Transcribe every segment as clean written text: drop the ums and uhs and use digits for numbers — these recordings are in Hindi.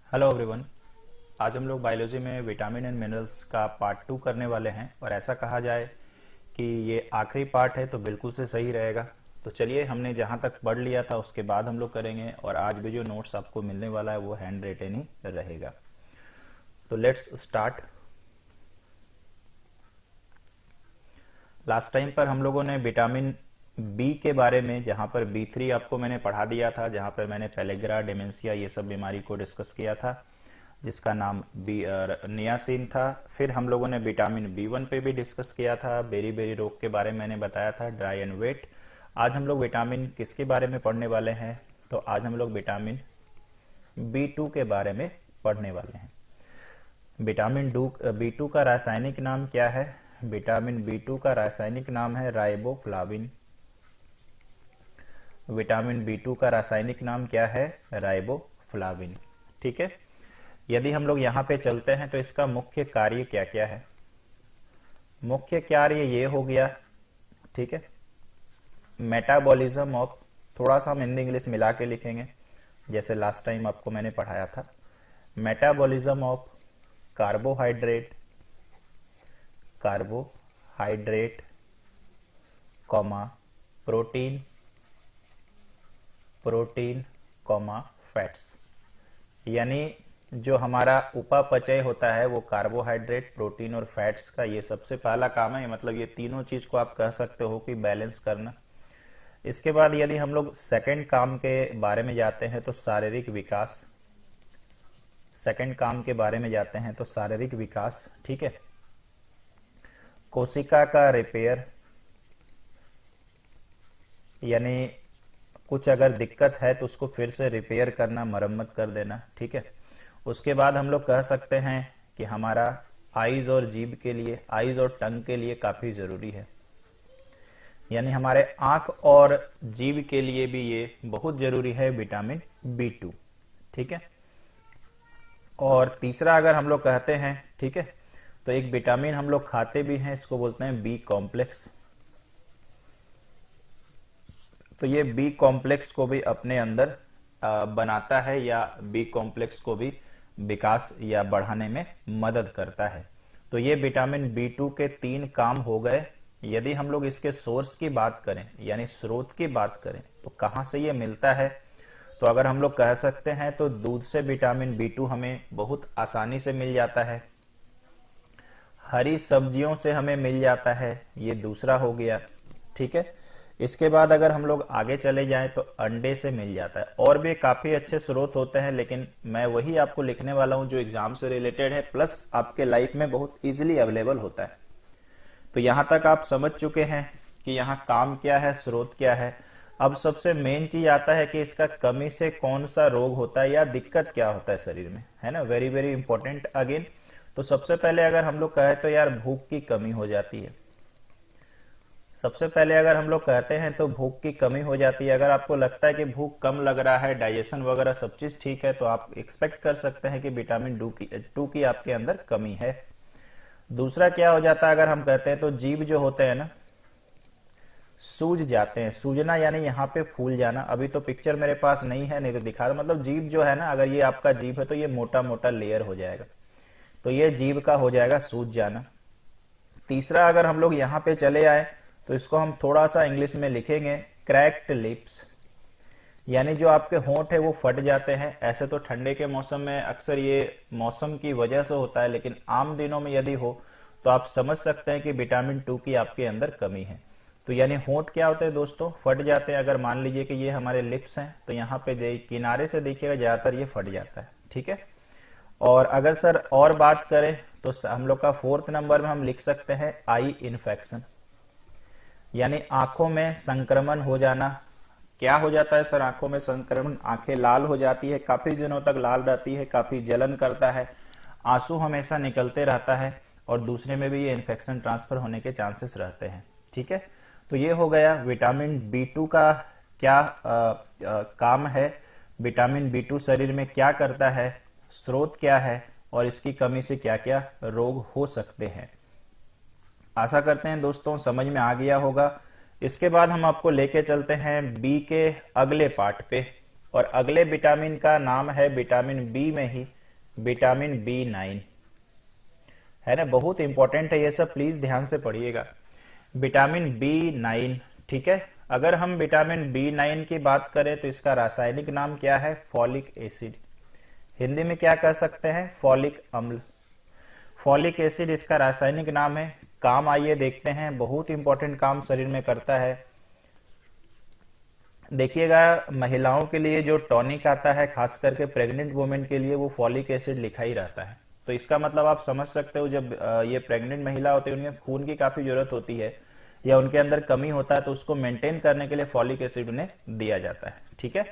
Hello everyone. आज हम लोग बायोलॉजी में विटामिन एंड मिनरल्स का पार्ट 2 करने वाले हैं और ऐसा कहा जाए कि ये आखिरी पार्ट है तो बिल्कुल से सही रहेगा। तो चलिए, हमने जहाँ तक पढ़ लिया था उसके बाद हम लोग करेंगे और आज भी जो नोट्स आपको मिलने वाला है वो हैंड रिटन ही रहेगा। तो लेट्स स्टार्ट। लास्ट टाइम पर हम लोगों ने विटामिन बी के बारे में, जहाँ पर B3 आपको मैंने पढ़ा दिया था, जहाँ पर मैंने पेलेग्रा, डेमेंशिया ये सब बीमारी को डिस्कस किया था जिसका नाम नियासिन था। फिर हम लोगों ने विटामिन B1 पे भी डिस्कस किया था, बेरी बेरी रोग के बारे में मैंने बताया था, ड्राई एंड वेट। आज हम लोग विटामिन किसके बारे में पढ़ने वाले हैं? तो आज हम लोग विटामिन B2 के बारे में पढ़ने वाले हैं। विटामिन B2 का रासायनिक नाम क्या है? विटामिन B2 का रासायनिक नाम है राइबोफ्लाविन। विटामिन B2 का रासायनिक नाम क्या है? राइबोफ्लाविन। ठीक है। यदि हम लोग यहाँ पे चलते हैं तो इसका मुख्य कार्य क्या क्या है? मुख्य कार्य ये हो गया, ठीक है, मेटाबॉलिज्म ऑफ, थोड़ा सा हम हिंदी इंग्लिश मिला के लिखेंगे जैसे लास्ट टाइम आपको मैंने पढ़ाया था। Metabolism of carbohydrate, carbohydrate comma protein, protein comma fats. यानी जो हमारा उपापचय होता है वो कार्बोहाइड्रेट, प्रोटीन और फैट्स का ये सबसे पहला काम है। मतलब ये तीनों चीज को आप कह सकते हो कि बैलेंस करना। इसके बाद यदि हम लोग सेकंड काम के बारे में जाते हैं तो शारीरिक विकास। सेकंड काम के बारे में जाते हैं तो शारीरिक विकास, ठीक है। कोशिका का रिपेयर, यानी कुछ अगर दिक्कत है तो उसको फिर से रिपेयर करना, मरम्मत कर देना, ठीक है। उसके बाद हम लोग कह सकते हैं कि हमारा आईज और जीभ के लिए, आईज और टंग के लिए काफी जरूरी है। यानी हमारे आंख और जीभ के लिए भी ये बहुत जरूरी है विटामिन B2, ठीक है। और तीसरा अगर हम लोग कहते हैं, ठीक है, तो एक विटामिन हम लोग खाते भी हैं, इसको बोलते हैं B कॉम्प्लेक्स। तो ये B कॉम्प्लेक्स को भी अपने अंदर बनाता है या B कॉम्प्लेक्स को भी विकास या बढ़ाने में मदद करता है। तो ये विटामिन B2 के 3 काम हो गए। यदि हम लोग इसके सोर्स की बात करें, यानी स्रोत की बात करें, तो कहां से ये मिलता है? तो अगर हम लोग कह सकते हैं तो दूध से विटामिन B2 हमें बहुत आसानी से मिल जाता है, हरी सब्जियों से हमें मिल जाता है, ये दूसरा हो गया, ठीक है। इसके बाद अगर हम लोग आगे चले जाएं तो अंडे से मिल जाता है। और भी काफी अच्छे स्रोत होते हैं, लेकिन मैं वही आपको लिखने वाला हूं जो एग्जाम से रिलेटेड है, प्लस आपके लाइफ में बहुत इजीली अवेलेबल होता है। तो यहां तक आप समझ चुके हैं कि यहाँ काम क्या है, स्रोत क्या है। अब सबसे मेन चीज आता है कि इसका कमी से कौन सा रोग होता है या दिक्कत क्या होता है शरीर में, है ना। Very very important again. तो सबसे पहले अगर हम लोग कहें तो यार भूख की कमी हो जाती है। सबसे पहले अगर हम लोग कहते हैं तो भूख की कमी हो जाती है। अगर आपको लगता है कि भूख कम लग रहा है, डाइजेशन वगैरह सब चीज ठीक है, तो आप एक्सपेक्ट कर सकते हैं कि विटामिन टू की आपके अंदर कमी है। दूसरा क्या हो जाता है, अगर हम कहते हैं तो जीभ जो होते हैं ना, सूज जाते हैं। सूजना यानी यहाँ पे फूल जाना। अभी तो पिक्चर मेरे पास नहीं है, नहीं तो दिखा दो। मतलब जीभ जो है ना, अगर ये आपका जीभ है तो ये मोटा मोटा लेयर हो जाएगा, तो ये जीभ का हो जाएगा सूज जाना। तीसरा अगर हम लोग यहाँ पे चले आए तो इसको हम थोड़ा सा इंग्लिश में लिखेंगे क्रैक्ड लिप्स, यानी जो आपके होंठ है वो फट जाते हैं। ऐसे तो ठंडे के मौसम में अक्सर ये मौसम की वजह से होता है, लेकिन आम दिनों में यदि हो तो आप समझ सकते हैं कि विटामिन 2 की आपके अंदर कमी है। तो यानी होंठ क्या होते हैं दोस्तों, फट जाते हैं। अगर मान लीजिए कि ये हमारे लिप्स हैं तो यहाँ पे किनारे से देखिएगा ज्यादातर ये फट जाता है, ठीक है। और अगर सर और बात करें तो हम लोग का 4th नंबर में हम लिख सकते हैं आई इन्फेक्शन, यानी आंखों में संक्रमण हो जाना। क्या हो जाता है सर आंखों में संक्रमण? आंखें लाल हो जाती है, काफी दिनों तक लाल रहती है, काफी जलन करता है, आंसू हमेशा निकलते रहता है, और दूसरे में भी ये इन्फेक्शन ट्रांसफर होने के चांसेस रहते हैं, ठीक है। तो ये हो गया विटामिन B2 का क्या काम है, विटामिन B2 शरीर में क्या करता है, स्रोत क्या है, और इसकी कमी से क्या क्या रोग हो सकते हैं। आशा करते हैं दोस्तों समझ में आ गया होगा। इसके बाद हम आपको लेके चलते हैं बी के अगले पार्ट पे, और अगले विटामिन का नाम है विटामिन बी में ही विटामिन B9, है ना, बहुत इंपॉर्टेंट है ये सब, प्लीज ध्यान से पढ़िएगा। विटामिन B9, ठीक है। अगर हम विटामिन B9 की बात करें तो इसका रासायनिक नाम क्या है? Folic acid. हिंदी में क्या कह सकते हैं? फॉलिक अम्ल। फॉलिक एसिड इसका रासायनिक नाम है। काम आइए देखते हैं, बहुत इंपॉर्टेंट काम शरीर में करता है। देखिएगा, महिलाओं के लिए जो टॉनिक आता है, खास करके प्रेग्नेंट वुमेन के लिए, वो फॉलिक एसिड लिखा ही रहता है। तो इसका मतलब आप समझ सकते हो, जब ये प्रेग्नेंट महिला होती है, उन्हें खून की काफी जरूरत होती है या उनके अंदर कमी होता है, तो उसको मेंटेन करने के लिए फॉलिक एसिड उन्हें दिया जाता है, ठीक है।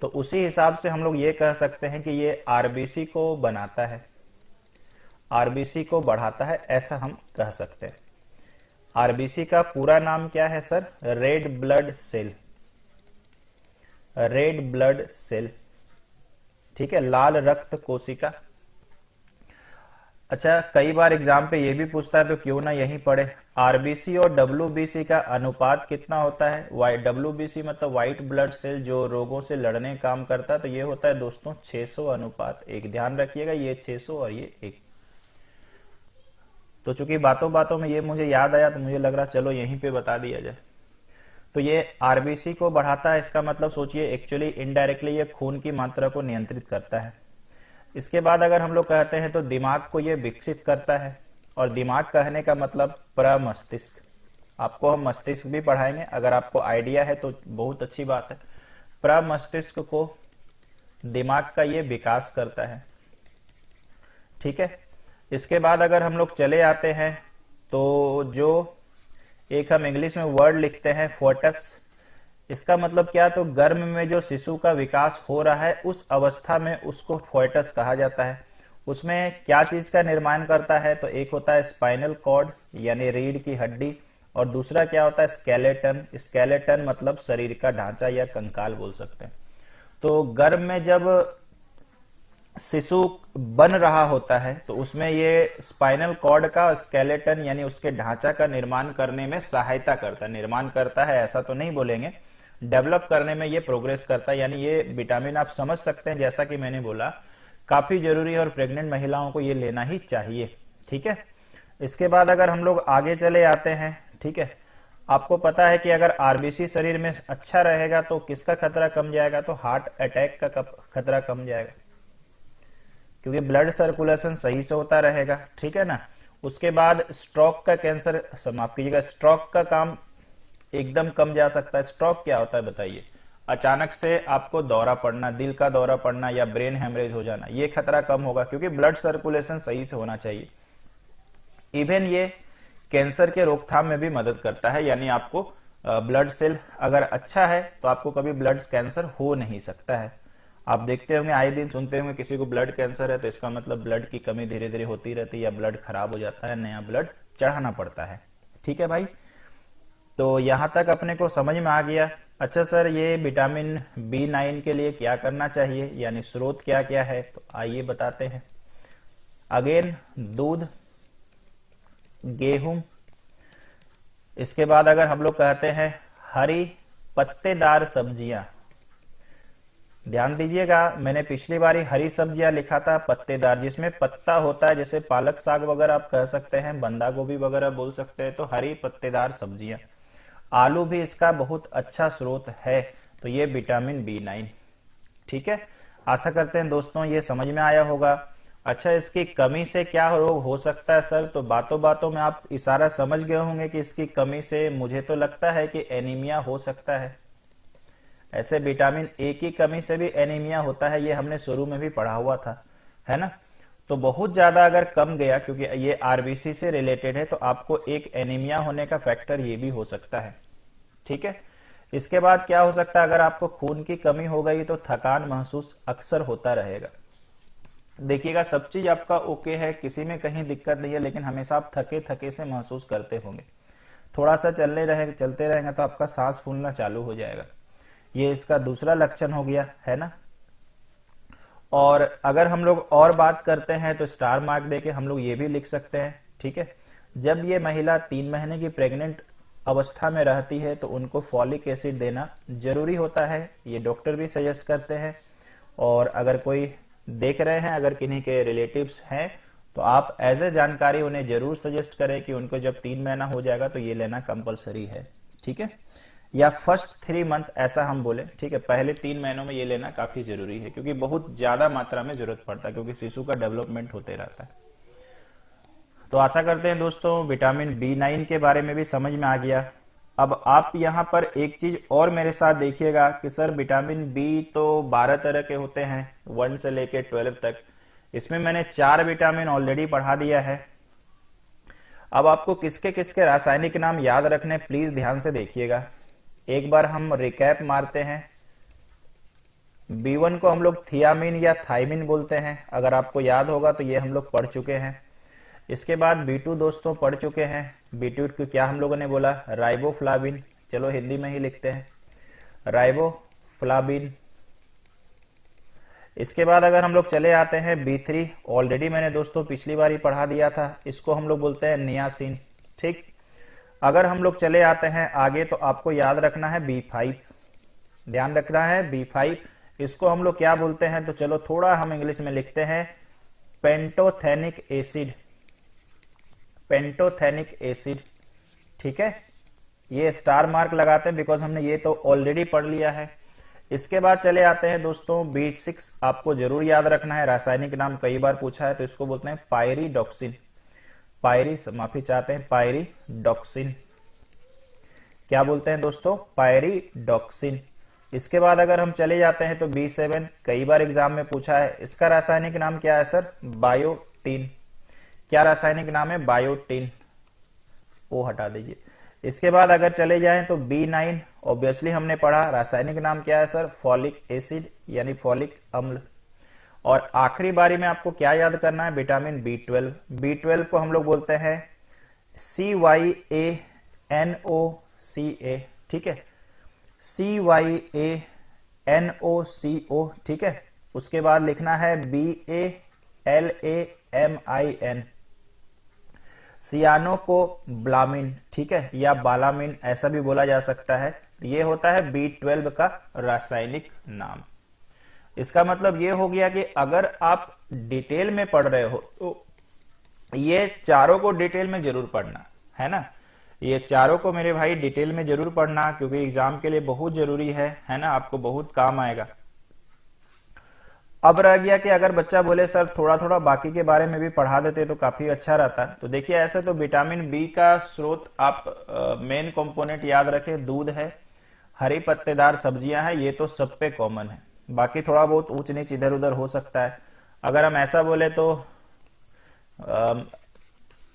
तो उसी हिसाब से हम लोग ये कह सकते हैं कि ये आरबीसी को बनाता है, आरबीसी को बढ़ाता है, ऐसा हम कह सकते हैं। आरबीसी का पूरा नाम क्या है sir? Red blood cell, red blood cell, ठीक है, लाल रक्त कोशिका। अच्छा, कई बार एग्जाम पे ये भी पूछता है, तो क्यों ना यहीं पढ़े। आरबीसी और डब्ल्यूबीसी का अनुपात कितना होता है? डब्ल्यूबीसी मतलब व्हाइट ब्लड सेल, जो रोगों से लड़ने का काम करता है, तो ये होता है दोस्तों 600:1। ध्यान रखिएगा, ये 600 और ये 1। तो चूंकि बातों बातों में ये मुझे याद आया, तो मुझे लग रहा चलो यहीं पे बता दिया जाए। तो ये आरबीसी को बढ़ाता है, इसका मतलब सोचिए, एक्चुअली इनडायरेक्टली ये खून की मात्रा को नियंत्रित करता है। इसके बाद अगर हम लोग कहते हैं तो दिमाग को ये विकसित करता है, और दिमाग कहने का मतलब प्रमस्तिष्क। आपको हम मस्तिष्क भी पढ़ाएंगे, अगर आपको आइडिया है तो बहुत अच्छी बात है। प्रमस्तिष्क को, दिमाग का ये विकास करता है, ठीक है। इसके बाद अगर हम लोग चले आते हैं तो जो एक हम इंग्लिश में वर्ड लिखते हैं फोटस, इसका मतलब क्या? तो गर्भ में जो शिशु का विकास हो रहा है, उस अवस्था में उसको फोटस कहा जाता है। उसमें क्या चीज का निर्माण करता है? तो एक होता है स्पाइनल कॉर्ड यानी रीढ़ की हड्डी, और दूसरा क्या होता है? स्केलेटन। स्केलेटन मतलब शरीर का ढांचा या कंकाल बोल सकते हैं। तो गर्भ में जब शिशु बन रहा होता है, तो उसमें ये स्पाइनल कॉर्ड का, स्केलेटन यानी उसके ढांचा का निर्माण करने में सहायता करता है। निर्माण करता है ऐसा तो नहीं बोलेंगे, डेवलप करने में ये प्रोग्रेस करता है। यानी ये विटामिन आप समझ सकते हैं, जैसा कि मैंने बोला, काफी जरूरी है और प्रेग्नेंट महिलाओं को ये लेना ही चाहिए, ठीक है। इसके बाद अगर हम लोग आगे चले आते हैं, ठीक है, आपको पता है कि अगर आरबीसी शरीर में अच्छा रहेगा तो किसका खतरा कम जाएगा? तो हार्ट अटैक का खतरा कम जाएगा, क्योंकि ब्लड सर्कुलेशन सही से होता रहेगा, ठीक है ना। उसके बाद स्ट्रोक का, कैंसर समाप्त कीजिएगा, स्ट्रोक का काम एकदम कम जा सकता है। स्ट्रोक क्या होता है बताइए? अचानक से आपको दौरा पड़ना, दिल का दौरा पड़ना या ब्रेन हेमरेज हो जाना, ये खतरा कम होगा, क्योंकि ब्लड सर्कुलेशन सही से होना चाहिए। इवन ये कैंसर के रोकथाम में भी मदद करता है, यानी आपको ब्लड सेल अगर अच्छा है तो आपको कभी ब्लड कैंसर हो नहीं सकता है। आप देखते होंगे, आए दिन सुनते होंगे किसी को ब्लड कैंसर है, तो इसका मतलब ब्लड की कमी धीरे धीरे होती रहती है या ब्लड खराब हो जाता है, नया ब्लड चढ़ाना पड़ता है, ठीक है भाई। तो यहां तक अपने को समझ में आ गया। अच्छा सर, ये विटामिन B9 के लिए क्या करना चाहिए, यानी स्रोत क्या क्या है? तो आइए बताते हैं। अगेन, दूध, गेहूं। इसके बाद अगर हम लोग कहते हैं हरी पत्तेदार सब्जियां, ध्यान दीजिएगा, मैंने पिछली बार हरी सब्जियां लिखा था, पत्तेदार जिसमें पत्ता होता है, जैसे पालक साग वगैरह आप कह सकते हैं, बंदा गोभी वगैरह बोल सकते हैं, तो हरी पत्तेदार सब्जियां। आलू भी इसका बहुत अच्छा स्रोत है, तो ये विटामिन B9, ठीक है। आशा करते हैं दोस्तों ये समझ में आया होगा। अच्छा, इसकी कमी से क्या रोग हो सकता है सर? तो बातों बातों में आप इशारा समझ गए होंगे कि इसकी कमी से मुझे तो लगता है कि एनीमिया हो सकता है। ऐसे विटामिन ए की कमी से भी एनीमिया होता है, ये हमने शुरू में भी पढ़ा हुआ था, है ना। तो बहुत ज्यादा अगर कम गया, क्योंकि ये आरबीसी से रिलेटेड है, तो आपको एक एनीमिया होने का फैक्टर ये भी हो सकता है, ठीक है। इसके बाद क्या हो सकता है? अगर आपको खून की कमी हो गई तो थकान महसूस अक्सर होता रहेगा। देखिएगा, सब चीज आपका ओके है, किसी में कहीं दिक्कत नहीं है, लेकिन हमेशा आप थके थके से महसूस करते होंगे। थोड़ा सा चलते रहेंगे तो आपका सांस फूलना चालू हो जाएगा। ये इसका दूसरा लक्षण हो गया, है ना। और अगर हम लोग और बात करते हैं तो स्टार मार्क देके हम लोग ये भी लिख सकते हैं, ठीक है। जब ये महिला 3 महीने की प्रेग्नेंट अवस्था में रहती है तो उनको फॉलिक एसिड देना जरूरी होता है, ये डॉक्टर भी सजेस्ट करते हैं। और अगर कोई देख रहे हैं, अगर किन्हीं के रिलेटिव्स हैं तो आप एज ए जानकारी उन्हें जरूर सजेस्ट करें कि उनको जब 3 महीना हो जाएगा तो ये लेना कंपलसरी है, ठीक है, या फर्स्ट 3 मंथ ऐसा हम बोले, ठीक है, पहले 3 महीनों में ये लेना काफी जरूरी है क्योंकि बहुत ज्यादा मात्रा में जरूरत पड़ता है क्योंकि शिशु का डेवलपमेंट होते रहता है। तो आशा करते हैं दोस्तों विटामिन B9 के बारे में भी समझ में आ गया। अब आप यहाँ पर एक चीज और मेरे साथ देखिएगा कि सर विटामिन बी तो 12 तरह के होते हैं 1 से लेके 12 तक, इसमें मैंने 4 विटामिन ऑलरेडी पढ़ा दिया है। अब आपको किसके किसके रासायनिक नाम याद रखने प्लीज ध्यान से देखिएगा। एक बार हम रिकैप मारते हैं। B1 को हम लोग थियामिन या थाइमिन बोलते हैं, अगर आपको याद होगा तो ये हम लोग पढ़ चुके हैं। इसके बाद B2 दोस्तों पढ़ चुके हैं। B2 को क्या हम लोगों ने बोला, राइबोफ्लाविन, चलो हिंदी में ही लिखते हैं राइबोफ्लाविन। इसके बाद अगर हम लोग चले आते हैं B3, ऑलरेडी मैंने दोस्तों पिछली बार ही पढ़ा दिया था, इसको हम लोग बोलते हैं नियासिन, ठीक। अगर हम लोग चले आते हैं आगे तो आपको याद रखना है B5, ध्यान रखना है B5, इसको हम लोग क्या बोलते हैं, तो चलो थोड़ा हम इंग्लिश में लिखते हैं पेंटोथेनिक एसिड, पेंटोथेनिक एसिड, ठीक है। ये स्टार मार्क लगाते हैं बिकॉज हमने ये तो ऑलरेडी पढ़ लिया है। इसके बाद चले आते हैं दोस्तों B6, आपको जरूर याद रखना है, रासायनिक नाम कई बार पूछा है, तो इसको बोलते हैं पायरिडॉक्सिन, माफी चाहते हैं पायरिडॉक्सिन, क्या बोलते हैं दोस्तों, पायरिडॉक्सिन। इसके बाद अगर हम चले जाते हैं तो B7, कई बार एग्जाम में पूछा है, इसका रासायनिक नाम क्या है सर, बायोटीन, क्या रासायनिक नाम है, बायोटीन, वो हटा दीजिए। इसके बाद अगर चले जाएं तो B9, ऑब्वियसली हमने पढ़ा, रासायनिक नाम क्या है सर, फॉलिक एसिड यानी फॉलिक अम्ल। और आखिरी बारी में आपको क्या याद करना है, विटामिन B12, B12 को हम लोग बोलते हैं CYANOCA, ठीक है, CYANOCO, ठीक है। उसके बाद लिखना है BALAMIN, सियानो को ब्लामिन, ठीक है, या बालामिन ऐसा भी बोला जा सकता है। ये होता है B12 का रासायनिक नाम। इसका मतलब ये हो गया कि अगर आप डिटेल में पढ़ रहे हो तो ये चारों को डिटेल में जरूर पढ़ना है ना, ये चारों को मेरे भाई डिटेल में जरूर पढ़ना क्योंकि एग्जाम के लिए बहुत जरूरी है ना, आपको बहुत काम आएगा। अब रह गया कि अगर बच्चा बोले सर थोड़ा थोड़ा बाकी के बारे में भी पढ़ा देते तो काफी अच्छा रहता। तो देखिए ऐसे तो विटामिन बी का स्रोत आप मेन कंपोनेंट याद रखें, दूध है, हरी पत्तेदार सब्जियां हैं, ये तो सब पे कॉमन है, बाकी थोड़ा बहुत ऊंच नीच इधर उधर हो सकता है। अगर हम ऐसा बोले तो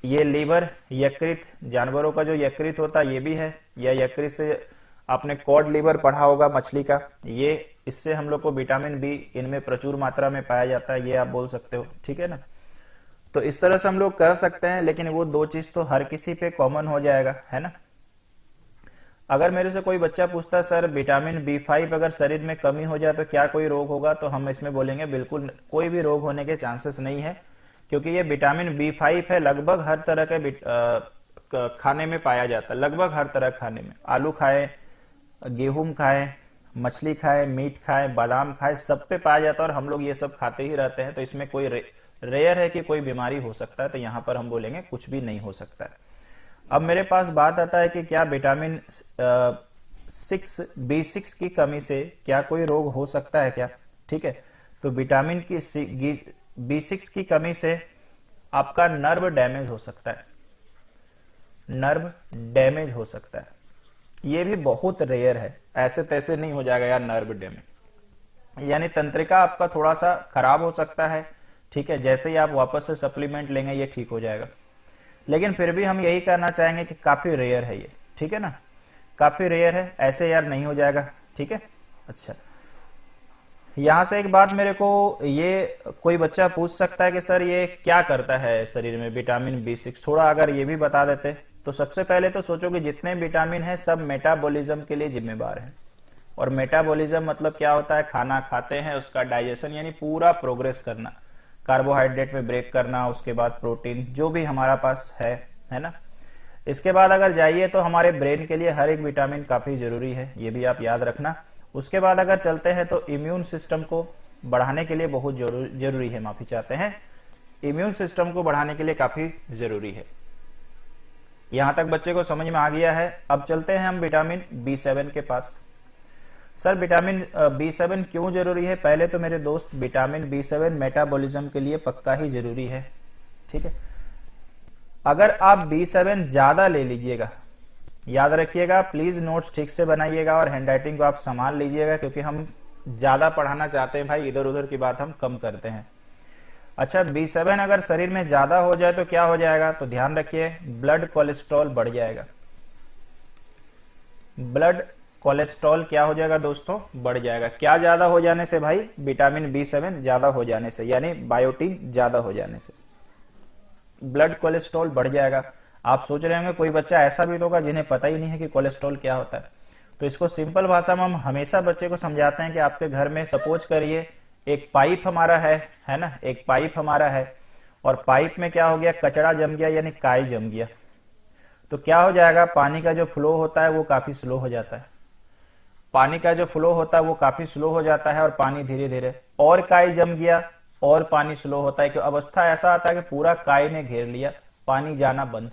ये लीवर, यकृत, जानवरों का जो यकृत होता है ये भी है, या यकृत से आपने कॉड लीवर पढ़ा होगा मछली का, ये इससे हम लोग को विटामिन बी इनमें प्रचुर मात्रा में पाया जाता है, ये आप बोल सकते हो, ठीक है ना। तो इस तरह से हम लोग कर सकते हैं, लेकिन वो दो चीज तो हर किसी पे कॉमन हो जाएगा, है ना। अगर मेरे से कोई बच्चा पूछता है सर विटामिन B5 अगर शरीर में कमी हो जाए तो क्या कोई रोग होगा, तो हम इसमें बोलेंगे बिल्कुल कोई भी रोग होने के चांसेस नहीं है, क्योंकि ये विटामिन B5 है लगभग हर तरह के खाने में पाया जाता है, लगभग हर तरह खाने में, आलू खाए, गेहूं खाए, मछली खाए, मीट खाए, बादाम खाए, सब पे पाया जाता है और हम लोग ये सब खाते ही रहते हैं। तो इसमें कोई रेयर है कि कोई बीमारी हो सकता है, तो यहाँ पर हम बोलेंगे कुछ भी नहीं हो सकता है। अब मेरे पास बात आता है कि क्या विटामिन B6 की कमी से क्या कोई रोग हो सकता है क्या, ठीक है। तो विटामिन की B6 की कमी से आपका नर्व डैमेज हो सकता है, नर्व डैमेज हो सकता है, ये भी बहुत रेयर है, ऐसे तैसे नहीं हो जाएगा यार नर्व डैमेज, यानी तंत्रिका आपका थोड़ा सा खराब हो सकता है, ठीक है, जैसे ही आप वापस से सप्लीमेंट लेंगे ये ठीक हो जाएगा, लेकिन फिर भी हम यही कहना चाहेंगे कि काफी रेयर है ये, ठीक है ना, काफी रेयर है, ऐसे यार नहीं हो जाएगा, ठीक है। अच्छा, यहां से एक बात मेरे को ये कोई बच्चा पूछ सकता है कि सर ये क्या करता है शरीर में विटामिन B6, थोड़ा अगर ये भी बता देते। तो सबसे पहले तो सोचो कि जितने विटामिन है सब मेटाबॉलिज्म के लिए जिम्मेदार है, और मेटाबॉलिज्म मतलब क्या होता है, खाना खाते हैं उसका डाइजेशन यानी पूरा प्रोग्रेस करना, कार्बोहाइड्रेट में ब्रेक करना, उसके बाद प्रोटीन जो भी हमारा पास है ना। इसके बाद अगर जाइए तो हमारे ब्रेन के लिए हर एक विटामिन काफी जरूरी है, ये भी आप याद रखना। उसके बाद अगर चलते हैं तो इम्यून सिस्टम को बढ़ाने के लिए बहुत जरूरी है, माफी चाहते हैं, इम्यून सिस्टम को बढ़ाने के लिए काफी जरूरी है। यहां तक बच्चे को समझ में आ गया है। अब चलते हैं हम विटामिन B7 के पास। सर विटामिन B7 क्यों जरूरी है? पहले तो मेरे दोस्त विटामिन B7 मेटाबॉलिज्म के लिए पक्का ही जरूरी है, ठीक है। अगर आप B7 ज्यादा ले लीजिएगा, याद रखिएगा, प्लीज नोट्स ठीक से बनाइएगा और हैंडराइटिंग को आप संभाल लीजिएगा, क्योंकि हम ज्यादा पढ़ाना चाहते हैं भाई, इधर उधर की बात हम कम करते हैं। अच्छा, B7 अगर शरीर में ज्यादा हो जाए तो क्या हो जाएगा? तो ध्यान रखिए, ब्लड कोलेस्ट्रॉल बढ़ जाएगा। ब्लड कोलेस्ट्रॉल क्या हो जाएगा दोस्तों? बढ़ जाएगा। क्या ज्यादा हो जाने से भाई? विटामिन B7 ज्यादा हो जाने से, यानी बायोटीन ज्यादा हो जाने से ब्लड कोलेस्ट्रॉल बढ़ जाएगा। आप सोच रहे होंगे कोई बच्चा ऐसा भी होगा जिन्हें पता ही नहीं है कि कोलेस्ट्रॉल क्या होता है। तो इसको सिंपल भाषा में हम हमेशा बच्चे को समझाते हैं कि आपके घर में सपोज करिए एक पाइप हमारा है ना, एक पाइप हमारा है और पाइप में क्या हो गया? कचरा जम गया, यानी काई जम गया। तो क्या हो जाएगा? पानी का जो फ्लो होता है वो काफी स्लो हो जाता है। पानी का जो फ्लो होता है वो काफी स्लो हो जाता है और पानी धीरे धीरे, और काई जम गया और पानी स्लो होता है, कि अवस्था ऐसा आता है कि पूरा काई ने घेर लिया, पानी जाना बंद।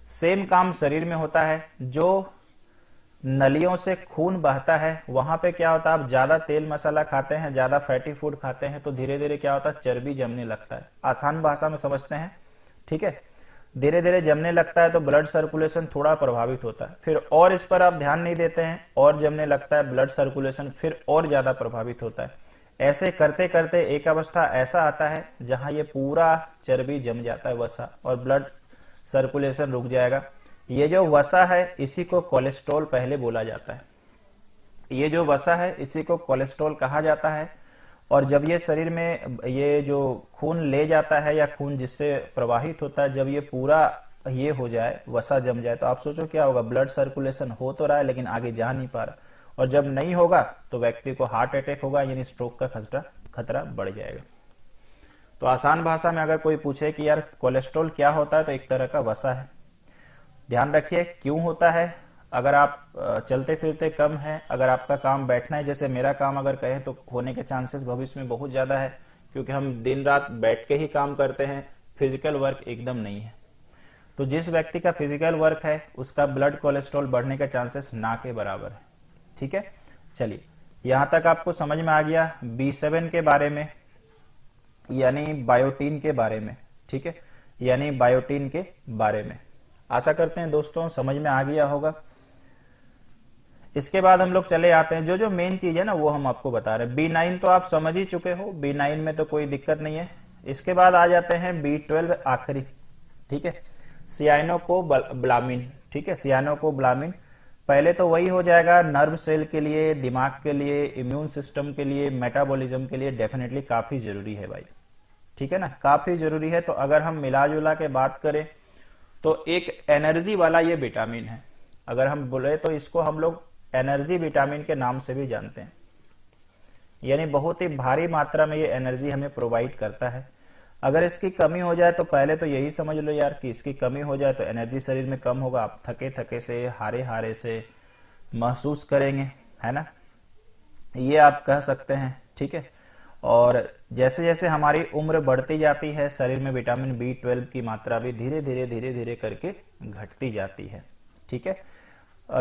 सेम काम शरीर में होता है। जो नलियों से खून बहता है वहां पे क्या होता है? आप ज्यादा तेल मसाला खाते हैं, ज्यादा फैटी फूड खाते हैं, तो धीरे धीरे क्या होता है? चर्बी जमने लगता है। आसान भाषा में समझते हैं, ठीक है। धीरे धीरे जमने लगता है तो ब्लड सर्कुलेशन थोड़ा प्रभावित होता है, फिर और इस पर आप ध्यान नहीं देते हैं और जमने लगता है, ब्लड सर्कुलेशन फिर और ज्यादा प्रभावित होता है। ऐसे करते करते एक अवस्था ऐसा आता है जहां ये पूरा चर्बी जम जाता है, वसा, और ब्लड सर्कुलेशन रुक जाएगा। ये जो वसा है इसी को कोलेस्ट्रॉल पहले बोला जाता है। ये जो वसा है इसी को कोलेस्ट्रॉल कहा जाता है। और जब ये शरीर में ये जो खून ले जाता है या खून जिससे प्रवाहित होता है, जब ये पूरा ये हो जाए, वसा जम जाए, तो आप सोचो क्या होगा? ब्लड सर्कुलेशन हो तो रहा है लेकिन आगे जा नहीं पा रहा, और जब नहीं होगा तो व्यक्ति को हार्ट अटैक होगा, यानी स्ट्रोक का खतरा बढ़ जाएगा। तो आसान भाषा में अगर कोई पूछे कि यार कोलेस्ट्रॉल क्या होता है, तो एक तरह का वसा है। ध्यान रखिए क्यों होता है। अगर आप चलते फिरते कम है, अगर आपका काम बैठना है, जैसे मेरा काम अगर कहें तो होने के चांसेस भविष्य में बहुत ज्यादा है, क्योंकि हम दिन रात बैठ के ही काम करते हैं, फिजिकल वर्क एकदम नहीं है। तो जिस व्यक्ति का फिजिकल वर्क है उसका ब्लड कोलेस्ट्रॉल बढ़ने का चांसेस ना के बराबर है, ठीक है। चलिए, यहां तक आपको समझ में आ गया B7 के बारे में, यानी बायोटीन के बारे में, ठीक है, यानी बायोटीन के बारे में। आशा करते हैं दोस्तों समझ में आ गया होगा। इसके बाद हम लोग चले आते हैं, जो मेन चीज है ना वो हम आपको बता रहे हैं। B9 तो आप समझ ही चुके हो, B9 में तो कोई दिक्कत नहीं है। इसके बाद आ जाते हैं B12 आखिरी, ठीक है, सियानोकोबालामिन, ठीक है, सियानोकोबालामिन। पहले तो वही हो जाएगा, नर्व सेल के लिए, दिमाग के लिए, इम्यून सिस्टम के लिए, मेटाबॉलिज्म के लिए डेफिनेटली काफी जरूरी है भाई, ठीक है ना, काफी जरूरी है। तो अगर हम मिला जुला के बात करें तो एक एनर्जी वाला ये विटामिन है। अगर हम बोले तो इसको हम लोग एनर्जी विटामिन के नाम से भी जानते हैं, यानी बहुत ही भारी मात्रा में ये एनर्जी हमें प्रोवाइड करता है। अगर इसकी कमी हो जाए तो पहले तो यही समझ लो यार कि इसकी कमी हो जाए तो एनर्जी शरीर में कम होगा, आप थके थके से, हारे हारे से महसूस करेंगे, है ना, ये आप कह सकते हैं, ठीक है। और जैसे जैसे हमारी उम्र बढ़ती जाती है, शरीर में विटामिन B12 की मात्रा भी धीरे धीरे करके घटती जाती है, ठीक है।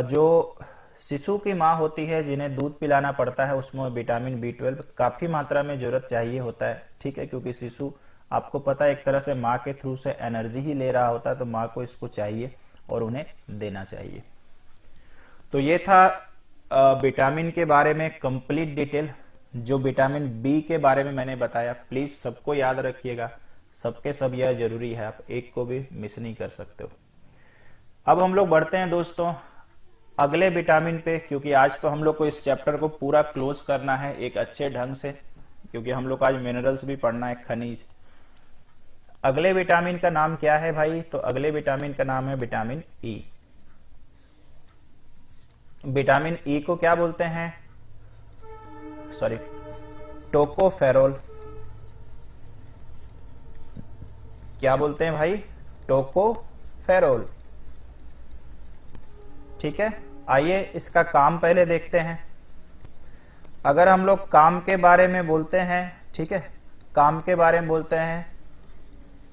जो शिशु की माँ होती है, जिन्हें दूध पिलाना पड़ता है, उसमें विटामिन B12 काफी मात्रा में जरूरत चाहिए होता है, ठीक है, क्योंकि शिशु आपको पता है एक तरह से माँ के थ्रू से एनर्जी ही ले रहा होता है, तो माँ को इसको चाहिए और उन्हें देना चाहिए। तो ये था विटामिन के बारे में कंप्लीट डिटेल। जो विटामिन B के बारे में मैंने बताया, प्लीज सबको याद रखिएगा, सबके सब यह जरूरी है, आप एक को भी मिस नहीं कर सकते हो। अब हम लोग बढ़ते हैं दोस्तों अगले विटामिन पे, क्योंकि आज तो हम लोग को इस चैप्टर को पूरा क्लोज करना है एक अच्छे ढंग से, क्योंकि हम लोग को आज मिनरल्स भी पढ़ना है, खनिज। अगले विटामिन का नाम क्या है भाई? तो अगले विटामिन का नाम है विटामिन E। विटामिन E को क्या बोलते हैं? Sorry, tocopherol. क्या बोलते हैं भाई? टोकोफेरोल, ठीक है। आइए इसका काम पहले देखते हैं। अगर हम लोग काम के बारे में बोलते हैं, ठीक है, काम के बारे में बोलते हैं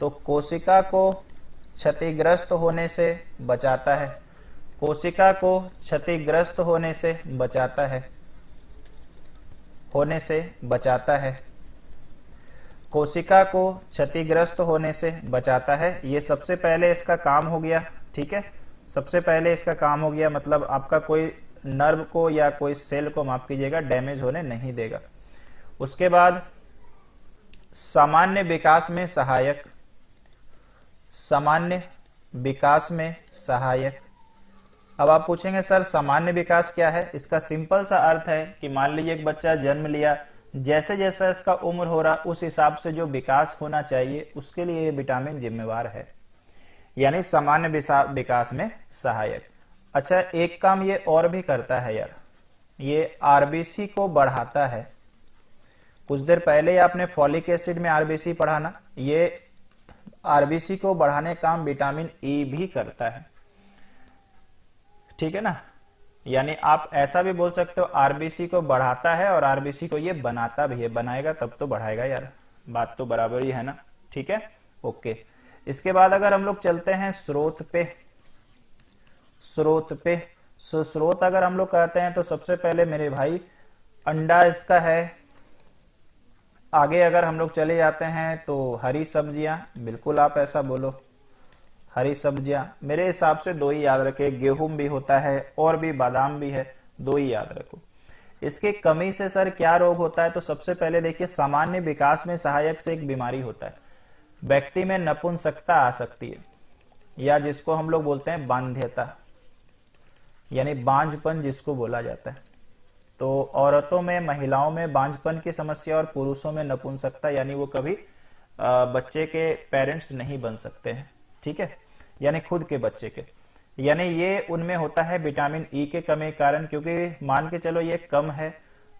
तो कोशिका को क्षतिग्रस्त होने से बचाता है, कोशिका को क्षतिग्रस्त होने से बचाता है, कोशिका को क्षतिग्रस्त होने से बचाता है। ये सबसे पहले इसका काम हो गया, ठीक है, सबसे पहले इसका काम हो गया, मतलब आपका कोई नर्व को या कोई सेल को, माफ कीजिएगा, डैमेज होने नहीं देगा। उसके बाद सामान्य विकास में सहायक, सामान्य विकास में सहायक। अब आप पूछेंगे सर सामान्य विकास क्या है? इसका सिंपल सा अर्थ है कि मान लीजिए एक बच्चा जन्म लिया, जैसे जैसे इसका उम्र हो रहा उस हिसाब से जो विकास होना चाहिए उसके लिए ये विटामिन जिम्मेवार है, यानी सामान्य विकास में सहायक। अच्छा, एक काम ये और भी करता है यार, ये आरबीसी को बढ़ाता है। कुछ देर पहले आपने फॉलिक एसिड में आरबीसी पढ़ा ना, ये आरबीसी को बढ़ाने का काम विटामिन ई भी करता है, ठीक है ना। यानी आप ऐसा भी बोल सकते हो आरबीसी को बढ़ाता है और आरबीसी को ये बनाता भी है, बनाएगा तब तो बढ़ाएगा यार, बात तो बराबर ही है ना, ठीक है, ओके। इसके बाद अगर हम लोग चलते हैं स्रोत पे, स्रोत अगर हम लोग कहते हैं तो सबसे पहले मेरे भाई अंडा इसका है। आगे अगर हम लोग चले जाते हैं तो हरी सब्जियां, बिल्कुल आप ऐसा बोलो, हरी सब्जियां। मेरे हिसाब से दो ही याद रखे, गेहूं भी होता है और भी बादाम भी है, दो ही याद रखो। इसकी कमी से सर क्या रोग होता है? तो सबसे पहले देखिए सामान्य विकास में सहायक से एक बीमारी होता है, व्यक्ति में नपुंसकता आ सकती है, या जिसको हम लोग बोलते हैं बांध्यता, यानी बांझपन जिसको बोला जाता है। तो औरतों में, महिलाओं में बांझपन की समस्या और पुरुषों में नपुंसकता, यानी वो कभी बच्चे के पेरेंट्स नहीं बन सकते हैं, ठीक है, यानी खुद के बच्चे के, यानी ये उनमें होता है विटामिन ई के कमी के कारण। क्योंकि मान के चलो ये कम है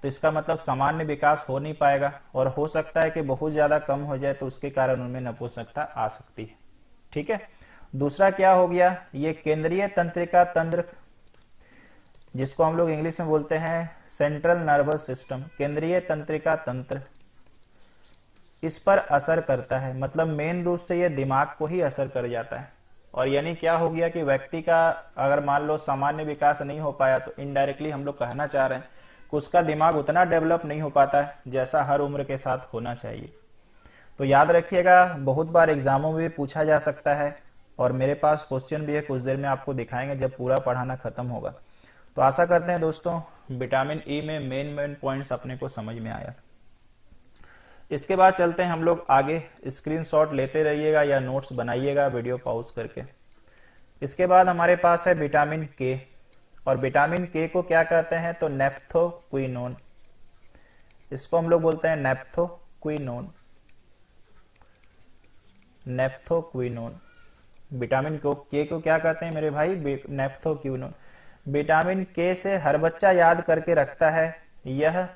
तो इसका मतलब सामान्य विकास हो नहीं पाएगा, और हो सकता है कि बहुत ज्यादा कम हो जाए तो उसके कारण उनमें नपुंसकता आ सकती है, ठीक है। दूसरा क्या हो गया, ये केंद्रीय तंत्रिका तंत्र, जिसको हम लोग इंग्लिश में बोलते हैं सेंट्रल नर्वस सिस्टम, केंद्रीय तंत्रिका तंत्र, इस पर असर करता है, मतलब मेन रूप से ये दिमाग को ही असर कर जाता है। और यानी क्या हो गया कि व्यक्ति का अगर मान लो सामान्य विकास नहीं हो पाया तो इनडायरेक्टली हम लोग कहना चाह रहे हैं कि उसका दिमाग उतना डेवलप नहीं हो पाता है जैसा हर उम्र के साथ होना चाहिए। तो याद रखिएगा, बहुत बार एग्जामों में भी पूछा जा सकता है, और मेरे पास क्वेश्चन भी है, कुछ देर में आपको दिखाएंगे जब पूरा पढ़ाना खत्म होगा। तो आशा करते हैं दोस्तों विटामिन ई में मेन पॉइंट्स अपने को समझ में आया। इसके बाद चलते हैं हम लोग आगे, स्क्रीनशॉट लेते रहिएगा या नोट्स बनाइएगा वीडियो पॉज करके। इसके बाद हमारे पास है विटामिन के, और विटामिन के को क्या कहते हैं? तो नेप्थोक्विनोन, इसको हम लोग बोलते हैं नेप्थोक्विनोन, नेप्थोक्विनोन। विटामिन के को क्या कहते हैं मेरे भाई? नेप्थोक्विनोन। विटामिन के से हर बच्चा याद करके रखता है, यह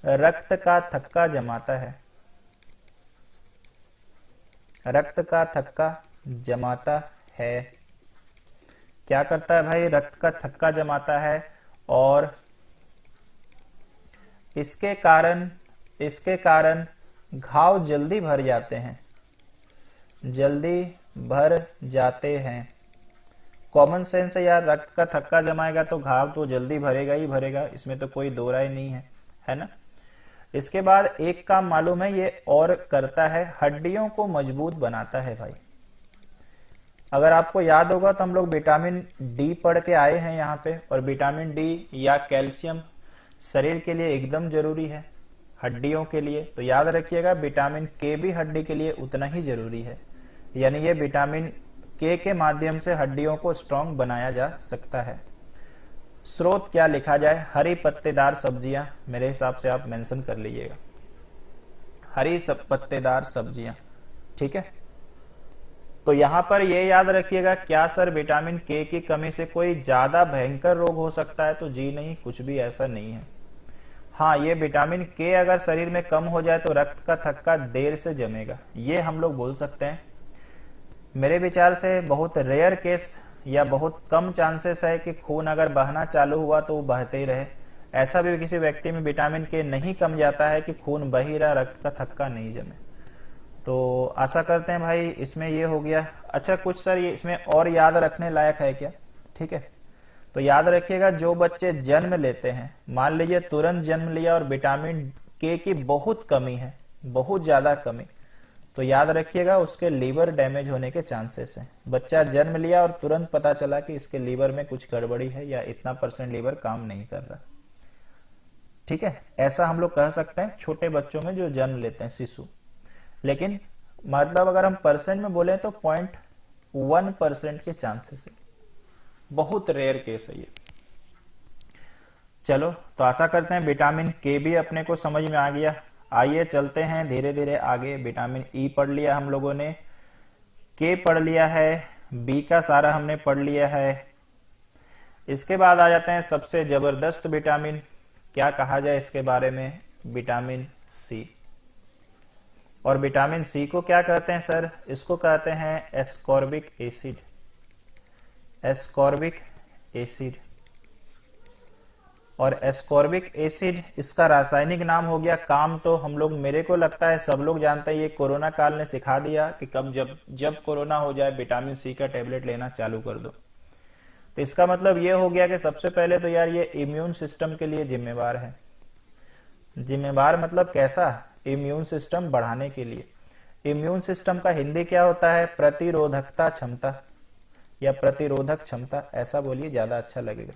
रक्त का थक्का जमाता है, रक्त का थक्का जमाता है। क्या करता है भाई? रक्त का थक्का जमाता है, और इसके कारण घाव जल्दी भर जाते हैं, जल्दी भर जाते हैं। कॉमन सेंस है यार, रक्त का थक्का जमाएगा तो घाव तो जल्दी भरेगा ही भरेगा, इसमें तो कोई दो राय नहीं है, है ना। इसके बाद एक काम मालूम है ये और करता है, हड्डियों को मजबूत बनाता है भाई। अगर आपको याद होगा तो हम लोग विटामिन डी पढ़ के आए हैं यहाँ पे, और विटामिन डी या कैल्शियम शरीर के लिए एकदम जरूरी है, हड्डियों के लिए। तो याद रखिएगा विटामिन के भी हड्डी के लिए उतना ही जरूरी है, यानी ये विटामिन के माध्यम से हड्डियों को स्ट्रांग बनाया जा सकता है। स्रोत क्या लिखा जाए? हरी पत्तेदार सब्जियां, मेरे हिसाब से आप मेंशन कर लीजिएगा, हरी पत्तेदार सब्जियां, ठीक है। तो यहां पर ये याद रखिएगा, क्या सर विटामिन के की कमी से कोई ज्यादा भयंकर रोग हो सकता है? तो जी नहीं, कुछ भी ऐसा नहीं है। हाँ, ये विटामिन के अगर शरीर में कम हो जाए तो रक्त का थक्का देर से जमेगा, ये हम लोग बोल सकते हैं। मेरे विचार से बहुत रेयर केस या बहुत कम चांसेस है कि खून अगर बहना चालू हुआ तो वो बहते ही रहे, ऐसा भी किसी व्यक्ति में विटामिन के नहीं कम जाता है कि खून बह ही रहा, रक्त का थक्का नहीं जमे। तो आशा करते हैं भाई इसमें ये हो गया। अच्छा कुछ सर ये इसमें और याद रखने लायक है क्या? ठीक है, तो याद रखिएगा जो बच्चे जन्म लेते हैं, मान लीजिए तुरंत जन्म लिया और विटामिन के की बहुत कमी है, बहुत ज्यादा कमी, तो याद रखिएगा उसके लीवर डैमेज होने के चांसेस हैं। बच्चा जन्म लिया और तुरंत पता चला कि इसके लीवर में कुछ गड़बड़ी है या इतना % लीवर काम नहीं कर रहा। ठीक है, ऐसा हम लोग कह सकते हैं छोटे बच्चों में जो जन्म लेते हैं शिशु। लेकिन मतलब अगर हम परसेंट में बोले तो 0.1% के चांसेस है, बहुत रेयर केस है ये। चलो तो आशा करते हैं विटामिन के भी अपने को समझ में आ गया। आइए चलते हैं धीरे धीरे आगे। विटामिन ई पढ़ लिया हम लोगों ने, के पढ़ लिया है, बी का सारा हमने पढ़ लिया है। इसके बाद आ जाते हैं सबसे जबरदस्त विटामिन, क्या कहा जाए इसके बारे में, विटामिन सी। और विटामिन सी को क्या कहते हैं सर? इसको कहते हैं एस्कॉर्बिक एसिड। एस्कॉर्बिक एसिड, और एस्कॉर्बिक एसिड इसका रासायनिक नाम हो गया। काम तो हम लोग, मेरे को लगता है सब लोग जानते हैं, ये कोरोना काल ने सिखा दिया कि कब जब कोरोना हो जाए विटामिन सी का टेबलेट लेना चालू कर दो। तो इसका मतलब ये हो गया कि सबसे पहले तो यार ये इम्यून सिस्टम के लिए जिम्मेवार है। जिम्मेवार मतलब कैसा? इम्यून सिस्टम बढ़ाने के लिए। इम्यून सिस्टम का हिंदी क्या होता है? प्रतिरोधकता क्षमता या प्रतिरोधक क्षमता, ऐसा बोलिए ज्यादा अच्छा लगेगा।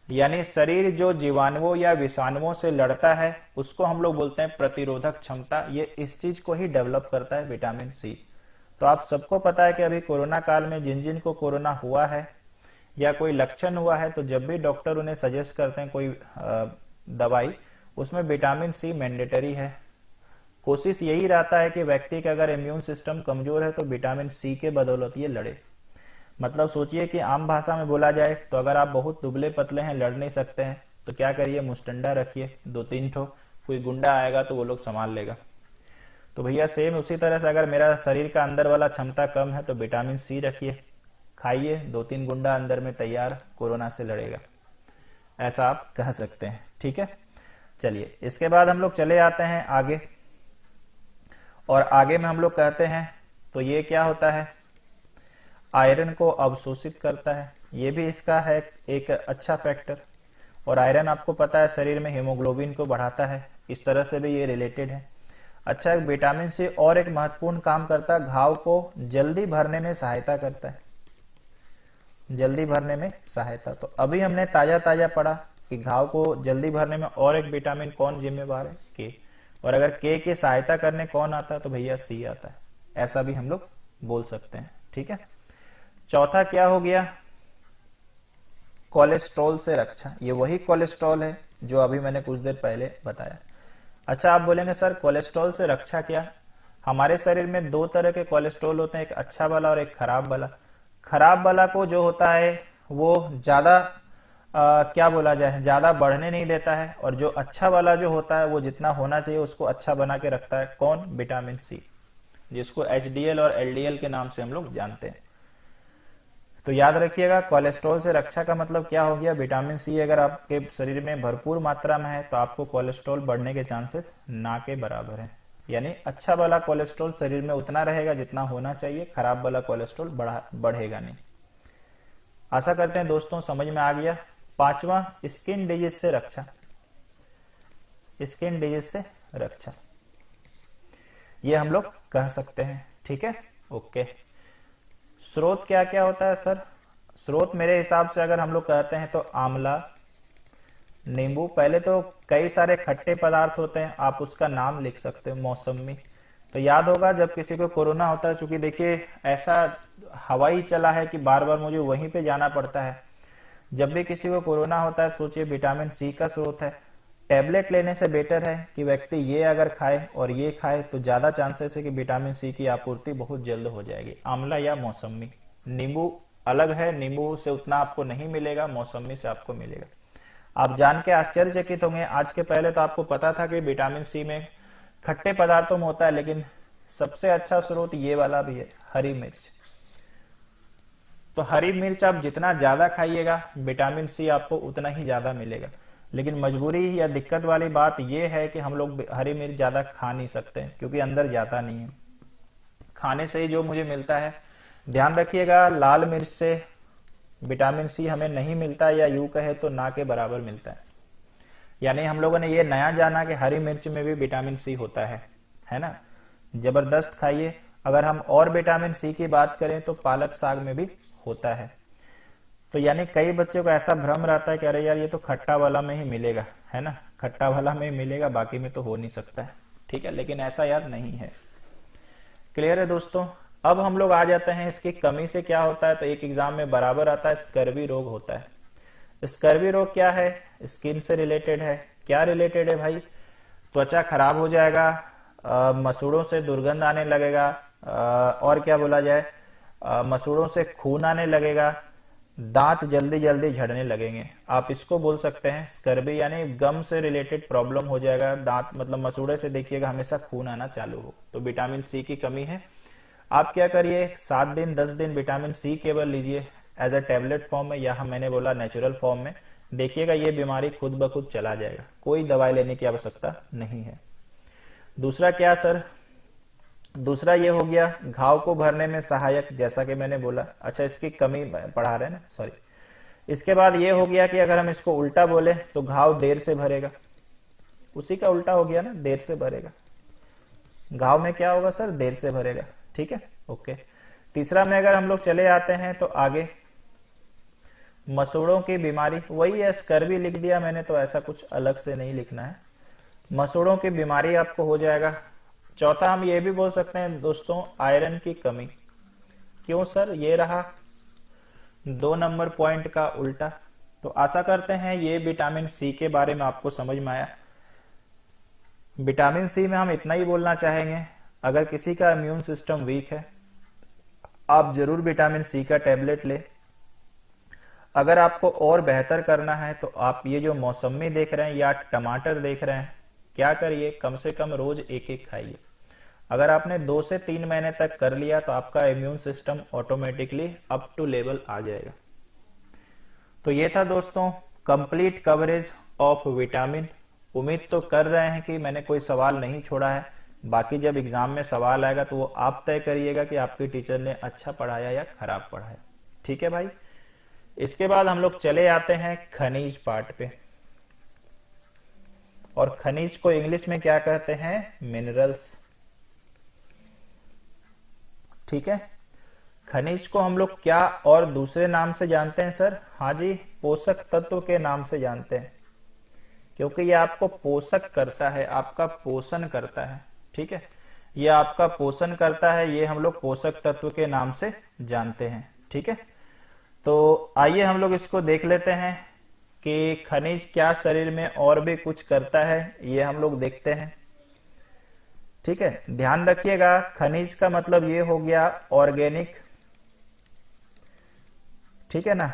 यानी शरीर जो जीवाणुओं या विषाणुओं से लड़ता है उसको हम लोग बोलते हैं प्रतिरोधक क्षमता। ये इस चीज को ही डेवलप करता है विटामिन सी। तो आप सबको पता है कि अभी कोरोना काल में जिन जिन को कोरोना हुआ है या कोई लक्षण हुआ है, तो जब भी डॉक्टर उन्हें सजेस्ट करते हैं कोई दवाई, उसमें विटामिन सी मैंडेटरी है। कोशिश यही रहता है कि व्यक्ति का अगर इम्यून सिस्टम कमजोर है तो विटामिन सी के बदौलत ये लड़े। मतलब सोचिए कि आम भाषा में बोला जाए तो अगर आप बहुत दुबले पतले हैं, लड़ नहीं सकते हैं, तो क्या करिए, मुस्टंडा रखिए 2-3 ठो, कोई गुंडा आएगा तो वो लोग संभाल लेगा। तो भैया सेम उसी तरह से अगर मेरा शरीर का अंदर वाला क्षमता कम है तो विटामिन सी रखिए, खाइए, 2-3 गुंडा अंदर में तैयार, कोरोना से लड़ेगा, ऐसा आप कह सकते हैं। ठीक है, चलिए इसके बाद हम लोग चले आते हैं आगे, और आगे में हम लोग कहते हैं तो ये क्या होता है, आयरन को अवशोषित करता है। ये भी इसका है एक अच्छा फैक्टर। और आयरन आपको पता है शरीर में हीमोग्लोबिन को बढ़ाता है, इस तरह से भी ये रिलेटेड है। अच्छा, विटामिन सी और एक महत्वपूर्ण काम करता है, घाव को जल्दी भरने में सहायता करता है। जल्दी भरने में सहायता, तो अभी हमने ताजा ताजा पढ़ा कि घाव को जल्दी भरने में और एक विटामिन कौन जिम्मेवार है, के। और अगर के की सहायता करने कौन आता है तो भैया सी आता है, ऐसा भी हम लोग बोल सकते हैं। ठीक है, चौथा क्या हो गया, कोलेस्ट्रॉल से रक्षा। ये वही कोलेस्ट्रॉल है जो अभी मैंने कुछ देर पहले बताया। अच्छा, आप बोलेंगे सर कोलेस्ट्रॉल से रक्षा क्या? हमारे शरीर में 2 तरह के कोलेस्ट्रॉल होते हैं, एक अच्छा वाला और एक खराब वाला। खराब वाला को जो होता है वो ज्यादा क्या बोला जाए, ज्यादा बढ़ने नहीं देता है, और जो अच्छा वाला जो होता है वो जितना होना चाहिए उसको अच्छा बना के रखता है। कौन? विटामिन सी, जिसको HDL और LDL के नाम से हम लोग जानते हैं। तो याद रखिएगा, कोलेस्ट्रॉल से रक्षा का मतलब क्या हो गया, विटामिन सी अगर आपके शरीर में भरपूर मात्रा में है तो आपको कोलेस्ट्रॉल बढ़ने के चांसेस ना के बराबर है। यानी अच्छा वाला कोलेस्ट्रॉल शरीर में उतना रहेगा जितना होना चाहिए, खराब वाला कोलेस्ट्रॉल बढ़ेगा नहीं। आशा करते हैं दोस्तों समझ में आ गया। 5वां, स्किन डिजीज से रक्षा। स्किन डिजीज से रक्षा ये हम लोग कह सकते हैं। ठीक है, ओके। स्रोत क्या क्या होता है सर? स्रोत मेरे हिसाब से अगर हम लोग कहते हैं तो आंवला, नींबू, पहले तो कई सारे खट्टे पदार्थ होते हैं, आप उसका नाम लिख सकते हो, मौसमी। तो याद होगा जब किसी को कोरोना होता है, चूंकि देखिए ऐसा हवा ही चला है कि बार बार मुझे वहीं पे जाना पड़ता है। जब भी किसी को कोरोना होता है सोचिए विटामिन सी का स्रोत है। टैबलेट लेने से बेटर है कि व्यक्ति ये अगर खाए और ये खाए तो ज्यादा चांसेस है कि विटामिन सी की आपूर्ति बहुत जल्द हो जाएगी। आंवला या मौसमी। नींबू अलग है, नींबू से उतना आपको नहीं मिलेगा, मौसमी से आपको मिलेगा। आप जान के आश्चर्यचकित होंगे, आज के पहले तो आपको पता था कि विटामिन सी में खट्टे पदार्थों में होता है, लेकिन सबसे अच्छा स्रोत ये वाला भी है, हरी मिर्च। तो हरी मिर्च आप जितना ज्यादा खाइएगा विटामिन सी आपको उतना ही ज्यादा मिलेगा। लेकिन मजबूरी या दिक्कत वाली बात यह है कि हम लोग हरी मिर्च ज्यादा खा नहीं सकते क्योंकि अंदर जाता नहीं है। खाने से ही जो मुझे मिलता है, ध्यान रखिएगा, लाल मिर्च से विटामिन सी हमें नहीं मिलता, या यूं कहे तो ना के बराबर मिलता है। यानी हम लोगों ने ये नया जाना कि हरी मिर्च में भी विटामिन सी होता है ना। जबरदस्त खाइए। अगर हम और विटामिन सी की बात करें तो पालक साग में भी होता है। तो यानी कई बच्चों को ऐसा भ्रम रहता है कि अरे यार ये तो खट्टा वाला में ही मिलेगा, है ना, खट्टा वाला में ही मिलेगा, बाकी में तो हो नहीं सकता है। ठीक है, लेकिन ऐसा यार नहीं है। क्लियर है दोस्तों। अब हम लोग आ जाते हैं इसकी कमी से क्या होता है। तो एक एग्जाम में बराबर आता है, स्कर्वी रोग होता है। स्कर्वी रोग क्या है? स्किन से रिलेटेड है। क्या रिलेटेड है भाई? त्वचा खराब हो जाएगा, मसूड़ों से दुर्गंध आने लगेगा, और क्या बोला जाए, मसूड़ों से खून आने लगेगा, दांत जल्दी जल्दी झड़ने लगेंगे। आप इसको बोल सकते हैं स्कर्वी, यानी गम से रिलेटेड प्रॉब्लम हो जाएगा। दांत मतलब मसूड़े से देखिएगा हमेशा खून आना चालू हो, तो विटामिन सी की कमी है। आप क्या करिए, 7 दिन 10 दिन विटामिन सी केवल लीजिए एज अ टैबलेट फॉर्म में, या मैंने बोला नेचुरल फॉर्म में। देखिएगा ये बीमारी खुद ब खुद चला जाएगा, कोई दवाई लेने की आवश्यकता नहीं है। दूसरा क्या सर? दूसरा ये हो गया घाव को भरने में सहायक, जैसा कि मैंने बोला। अच्छा, इसकी कमी पढ़ा रहे हैं ना, सॉरी। इसके बाद ये हो गया कि अगर हम इसको उल्टा बोले तो घाव देर से भरेगा। उसी का उल्टा हो गया ना, देर से भरेगा। घाव में क्या होगा सर? देर से भरेगा। ठीक है, ओके। तीसरा में अगर हम लोग चले आते हैं तो आगे मसूड़ों की बीमारी, वही है, स्कर्वी लिख दिया मैंने, तो ऐसा कुछ अलग से नहीं लिखना है। मसूड़ों की बीमारी आपको हो जाएगा। चौथा हम ये भी बोल सकते हैं दोस्तों, आयरन की कमी। क्यों सर? ये रहा 2 नंबर पॉइंट का उल्टा। तो आशा करते हैं ये विटामिन सी के बारे में आपको समझ में आया। विटामिन सी में हम इतना ही बोलना चाहेंगे, अगर किसी का इम्यून सिस्टम वीक है आप जरूर विटामिन सी का टैबलेट ले। अगर आपको और बेहतर करना है तो आप ये जो मौसमी देख रहे हैं या टमाटर देख रहे हैं, क्या करिए, कम से कम रोज एक एक खाइए। अगर आपने 2 से 3 महीने तक कर लिया तो आपका immune system automatically up to level आ जाएगा। तो ये था दोस्तों कंप्लीट कवरेज ऑफ विटामिन। उम्मीद तो कर रहे हैं कि मैंने कोई सवाल नहीं छोड़ा है। बाकी जब एग्जाम में सवाल आएगा तो वो आप तय करिएगा कि आपके टीचर ने अच्छा पढ़ाया या खराब पढ़ाया। ठीक है भाई। इसके बाद हम लोग चले आते हैं खनिज पार्ट पे। और खनिज को इंग्लिश में क्या कहते हैं? मिनरल्स। ठीक है, खनिज को हम लोग क्या और दूसरे नाम से जानते हैं सर? हाँ जी, पोषक तत्व के नाम से जानते हैं, क्योंकि ये आपको पोषक करता है, आपका पोषण करता है। ठीक है, ये आपका पोषण करता है, ये हम लोग पोषक तत्व के नाम से जानते हैं। ठीक है, तो आइए हम लोग इसको देख लेते हैं कि खनिज क्या शरीर में और भी कुछ करता है, ये हम लोग देखते हैं। ठीक है, ध्यान रखिएगा, खनिज का मतलब ये हो गया ऑर्गेनिक। ठीक है ना,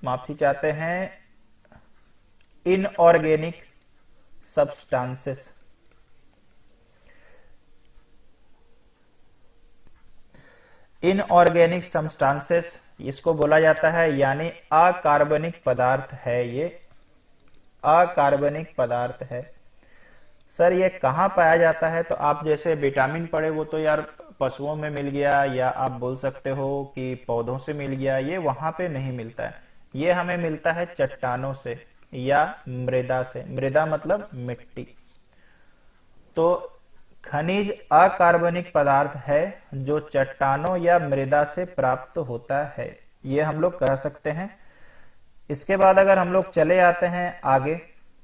माफी चाहते हैं, इनऑर्गेनिक सब्सटेंसेस। इनऑर्गेनिक सब्सटेंसेस इसको बोला जाता है, यानी अकार्बनिक पदार्थ है। ये अकार्बनिक पदार्थ है। सर ये कहाँ पाया जाता है? तो आप जैसे विटामिन पढ़े वो तो यार पशुओं में मिल गया, या आप बोल सकते हो कि पौधों से मिल गया, ये वहां पे नहीं मिलता है। ये हमें मिलता है चट्टानों से या मृदा से। मृदा मतलब मिट्टी। तो खनिज अकार्बनिक पदार्थ है जो चट्टानों या मृदा से प्राप्त होता है, ये हम लोग कह सकते हैं। इसके बाद अगर हम लोग चले आते हैं आगे,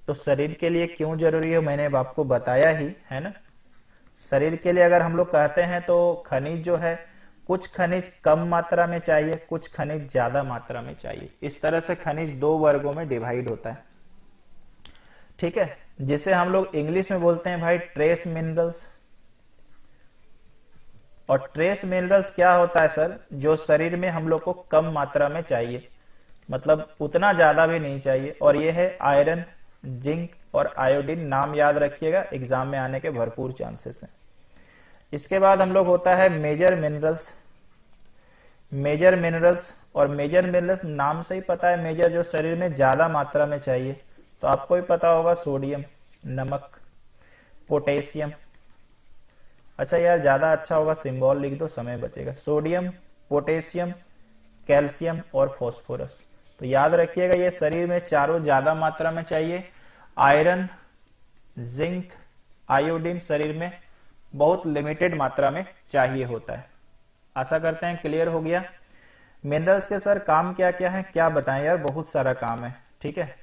तो शरीर के लिए क्यों जरूरी है मैंने आपको बताया ही है ना। शरीर के लिए अगर हम लोग कहते हैं तो खनिज जो है, कुछ खनिज कम मात्रा में चाहिए, कुछ खनिज ज्यादा मात्रा में चाहिए। इस तरह से खनिज 2 वर्गों में डिवाइड होता है। ठीक है, जिसे हम लोग इंग्लिश में बोलते हैं भाई ट्रेस मिनरल्स। और ट्रेस मिनरल्स क्या होता है सर? जो शरीर में हम लोग को कम मात्रा में चाहिए, मतलब उतना ज्यादा भी नहीं चाहिए। और ये है आयरन, जिंक और आयोडीन। नाम याद रखिएगा, एग्जाम में आने के भरपूर चांसेस हैं। इसके बाद हम लोग होता है मेजर मिनरल्स। मेजर मिनरल्स, और मेजर मिनरल्स नाम से ही पता है मेजर जो शरीर में ज्यादा मात्रा में चाहिए, तो आपको भी पता होगा सोडियम, नमक, पोटेशियम। अच्छा यार ज्यादा अच्छा होगा सिंबल लिख दो, समय बचेगा। सोडियम, पोटेशियम, कैल्शियम और फॉस्फोरस। तो याद रखिएगा ये शरीर में चारों ज्यादा मात्रा में चाहिए। आयरन, जिंक, आयोडीन शरीर में बहुत लिमिटेड मात्रा में चाहिए होता है। आशा करते हैं क्लियर हो गया। मिनरल्स के सर काम क्या क्या है, क्या बताएं यार, बहुत सारा काम है। ठीक है,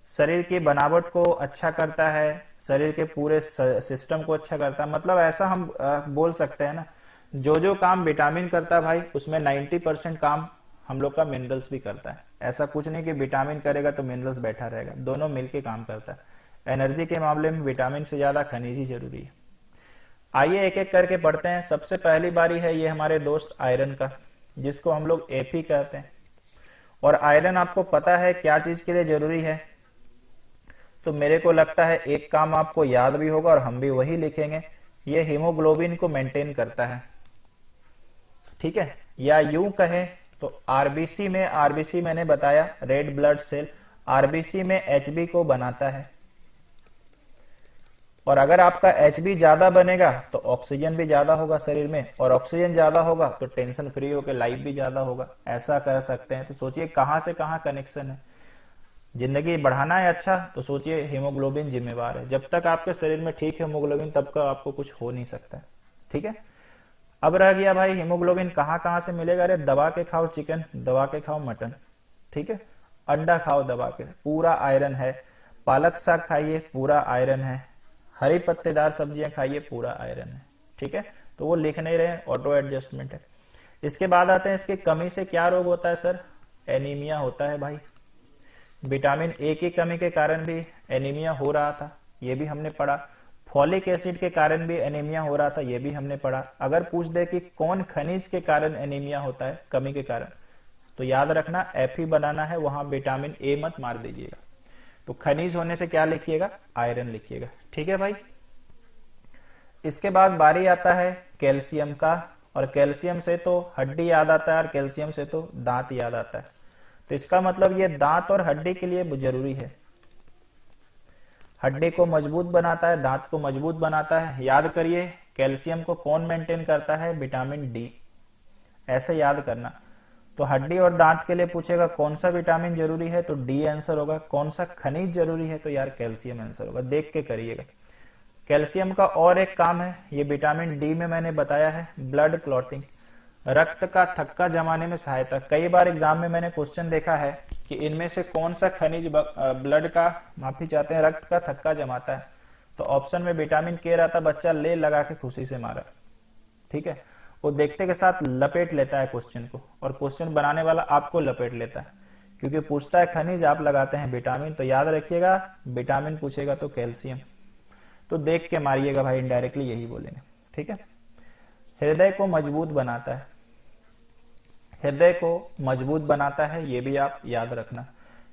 शरीर की बनावट को अच्छा करता है, शरीर के पूरे सिस्टम को अच्छा करता है। मतलब ऐसा हम बोल सकते हैं ना, जो काम विटामिन करता है भाई उसमें 90% काम हम लोग का मिनरल्स भी करता है। ऐसा कुछ नहीं कि विटामिन करेगा तो मिनरल्स बैठा रहेगा, दोनों मिलके काम करता है। एनर्जी के मामले में विटामिन से ज्यादा खनिज ही जरूरी है। आइए एक एक करके पढ़ते हैं। सबसे पहली बारी है ये हमारे दोस्त आयरन का, जिसको हम लोग एफी कहते हैं। और आयरन आपको पता है क्या चीज के लिए जरूरी है, तो मेरे को लगता है एक काम आपको याद भी होगा और हम भी वही लिखेंगे। ये हीमोग्लोबिन को मेंटेन करता है। ठीक है, या यूं कहें तो आरबीसी में, आरबीसी मैंने बताया रेड ब्लड सेल, आरबीसी में एचबी को बनाता है। और अगर आपका एचबी ज्यादा बनेगा तो ऑक्सीजन भी ज्यादा होगा शरीर में, और ऑक्सीजन ज्यादा होगा तो टेंशन फ्री होकर लाइफ भी ज्यादा होगा। ऐसा कर सकते हैं। तो सोचिए कहां से कहां कनेक्शन है। जिंदगी बढ़ाना है अच्छा, तो सोचिए हीमोग्लोबिन जिम्मेवार है। जब तक आपके शरीर में ठीक हीमोग्लोबिन तब का आपको कुछ हो नहीं सकता। ठीक है, अब रह गया भाई हीमोग्लोबिन कहां कहां से मिलेगा। अरे दबा के खाओ चिकन, दबा के खाओ मटन, ठीक है, अंडा खाओ दबा के, पूरा आयरन है। पालक साग खाइए, पूरा आयरन है। हरी पत्तेदार सब्जियां खाइए, पूरा आयरन है। ठीक है, तो वो लिख नहीं रहे, ऑटो एडजस्टमेंट है। इसके बाद आते हैं इसकी कमी से क्या रोग होता है सर, एनीमिया होता है भाई। विटामिन ए की कमी के कारण भी एनीमिया हो रहा था, ये भी हमने पढ़ा। फॉलिक एसिड के कारण भी एनीमिया हो रहा था, ये भी हमने पढ़ा। अगर पूछ दे कि कौन खनिज के कारण एनीमिया होता है, कमी के कारण, तो याद रखना एफ ही बनाना है, वहां विटामिन ए मत मार दीजिएगा। तो खनिज होने से क्या लिखिएगा, आयरन लिखिएगा। ठीक है भाई, इसके बाद बारी आता है कैल्शियम का। और कैल्शियम से तो हड्डी याद आता है, और कैल्शियम से तो दांत याद आता है। तो इसका मतलब ये दांत और हड्डी के लिए जरूरी है। हड्डी को मजबूत बनाता है, दांत को मजबूत बनाता है। याद करिए कैल्शियम को कौन मेंटेन करता है, विटामिन डी। ऐसे याद करना। तो हड्डी और दांत के लिए पूछेगा कौन सा विटामिन जरूरी है, तो डी आंसर होगा। कौन सा खनिज जरूरी है, तो यार कैल्शियम आंसर होगा। देख के करिएगा। कैल्शियम का और एक काम है, ये विटामिन डी में मैंने बताया है, ब्लड क्लॉटिंग, रक्त का थक्का जमाने में सहायता। कई बार एग्जाम में मैंने क्वेश्चन देखा है कि इनमें से कौन सा खनिज ब्लड का, माफी चाहते हैं, रक्त का थक्का जमाता है। तो ऑप्शन में विटामिन के रहता, बच्चा ले लगा के खुशी से मारा। ठीक है, वो देखते के साथ लपेट लेता है क्वेश्चन को, और क्वेश्चन बनाने वाला आपको लपेट लेता है, क्योंकि पूछता है खनिज, आप लगाते हैं विटामिन। तो याद रखिएगा विटामिन पूछेगा तो कैल्शियम। तो देख के मारिएगा भाई, इनडायरेक्टली यही बोलेंगे। ठीक है, हृदय को मजबूत बनाता है, हृदय को मजबूत बनाता है, ये भी आप याद रखना।